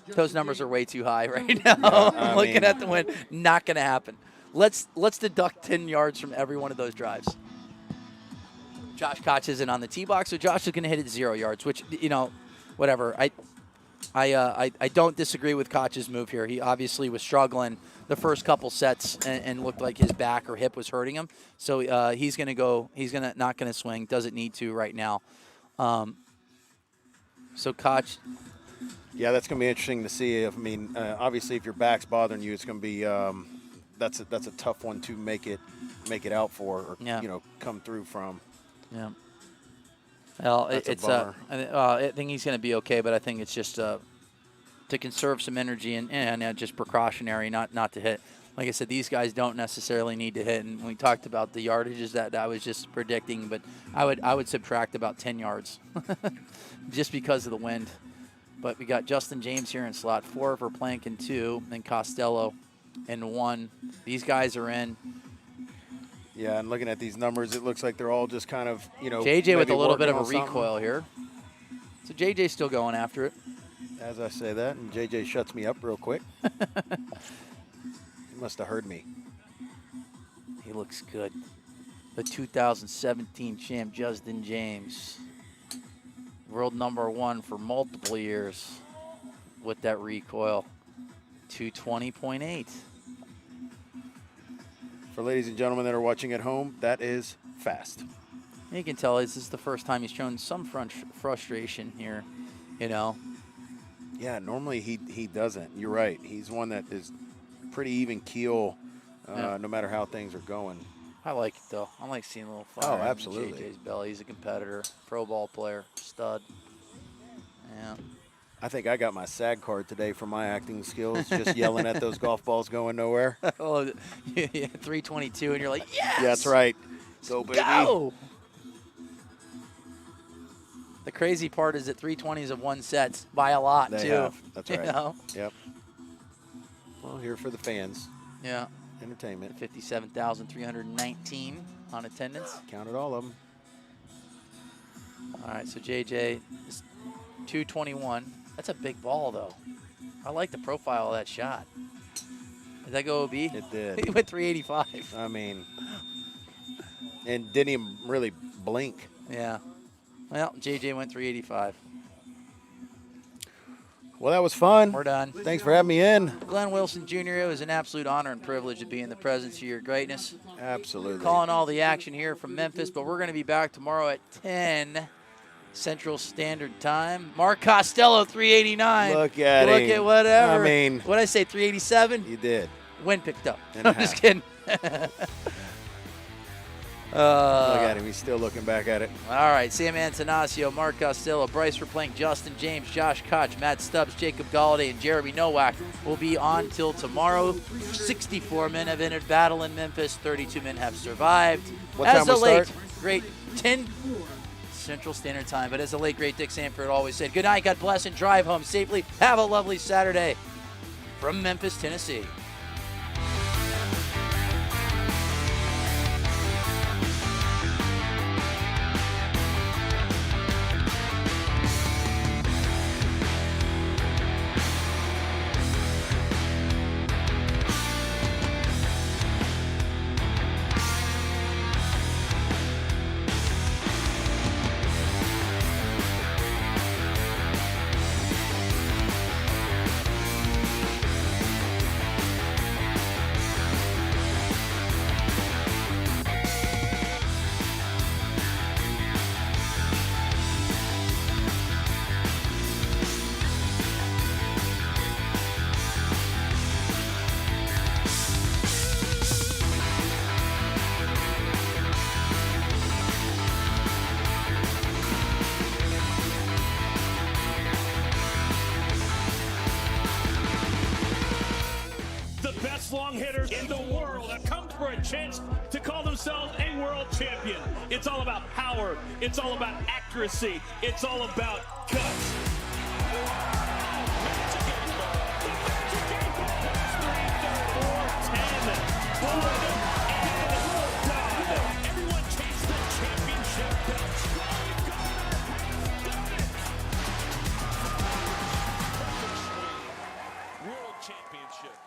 Speaker 5: Those numbers are way too high right now. Looking at the win, not going to happen. Let's deduct 10 yards from every one of those drives. Josh Koch isn't on the tee box, so Josh is going to hit it 0 yards, which, whatever. I don't disagree with Koch's move here. He obviously was struggling the first couple sets and looked like his back or hip was hurting him. So he's going to go. He's not going to swing. Doesn't need to right now. So Koch.
Speaker 9: Yeah, that's going to be interesting to see. Obviously, if your back's bothering you, it's going to be that's a tough one to make it out for, or come through from.
Speaker 5: Yeah. Well, I think he's going to be okay, but I think it's just to conserve some energy and just precautionary, not to hit. Like I said, these guys don't necessarily need to hit, and we talked about the yardages that I was just predicting, but I would subtract about 10 yards just because of the wind. But we got Justin James here in slot 4 for Plank in 2, and Costello in 1. These guys are in.
Speaker 9: Yeah, and looking at these numbers, it looks like they're all just kind of,
Speaker 5: JJ with a little bit of a recoil here. So JJ's still going after it.
Speaker 9: As I say that, and JJ shuts me up real quick. He must have heard me.
Speaker 5: He looks good. The 2017 champ, Justin James. World #1 for multiple years with that recoil. 220.8.
Speaker 9: For ladies and gentlemen that are watching at home, that is fast.
Speaker 5: You can tell this is the first time he's shown some frustration here,
Speaker 9: Yeah, normally he doesn't. You're right. He's one that is pretty even keel no matter how things are going.
Speaker 5: I like it, though. I like seeing a little fire.
Speaker 9: Oh, absolutely.
Speaker 5: JJ's belly. He's a competitor, pro ball player, stud. Yeah.
Speaker 9: I think I got my SAG card today for my acting skills, just yelling at those golf balls going nowhere.
Speaker 5: Oh, yeah, 322, and you're like, yes!
Speaker 9: Yeah, that's right. Go, baby.
Speaker 5: Go! The crazy part is that 320s have won sets by a lot,
Speaker 9: They
Speaker 5: too.
Speaker 9: have. That's right.
Speaker 5: Yep.
Speaker 9: Well, here for the fans.
Speaker 5: Yeah.
Speaker 9: Entertainment.
Speaker 5: 57,319 on attendance.
Speaker 9: Counted all of them.
Speaker 5: All right, so JJ is 221. That's a big ball, though. I like the profile of that shot. Did that go OB?
Speaker 9: It did.
Speaker 5: He went 385.
Speaker 9: And didn't even really blink.
Speaker 5: Yeah. Well, JJ went 385.
Speaker 9: Well, that was fun.
Speaker 5: We're done.
Speaker 9: Thanks for having me in.
Speaker 5: Glenn Wilson Jr., it was an absolute honor and privilege to be in the presence of your greatness.
Speaker 9: Absolutely.
Speaker 5: Calling all the action here from Memphis, but we're going to be back tomorrow at 10 Central Standard Time. Mark Costello, 389.
Speaker 9: Look at
Speaker 5: Look
Speaker 9: him.
Speaker 5: at whatever.
Speaker 9: I mean,
Speaker 5: what did I say, 387?
Speaker 9: You did.
Speaker 5: Wind picked up.
Speaker 9: And a
Speaker 5: I'm just
Speaker 9: half.
Speaker 5: kidding.
Speaker 9: Look at him. He's still looking back at it.
Speaker 5: All right, Sam Antonaccio, Mark Costello, Bryce Forplank, Justin James, Josh Koch, Matt Stubbs, Jacob Goliday, and Jeremy Nowak will be on till tomorrow. 64 men have entered battle in Memphis. 32 men have survived.
Speaker 9: What time
Speaker 5: as a
Speaker 9: we
Speaker 5: late,
Speaker 9: start?
Speaker 5: great 10 Central Standard Time. But as the late, great Dick Sanford always said, good night, God bless, and drive home safely. Have a lovely Saturday from Memphis, Tennessee.
Speaker 1: Long hitters in the world have come for a chance to call themselves a world champion. It's all about power. It's all about accuracy. It's all about guts. Everyone chase the championship belts. World championship.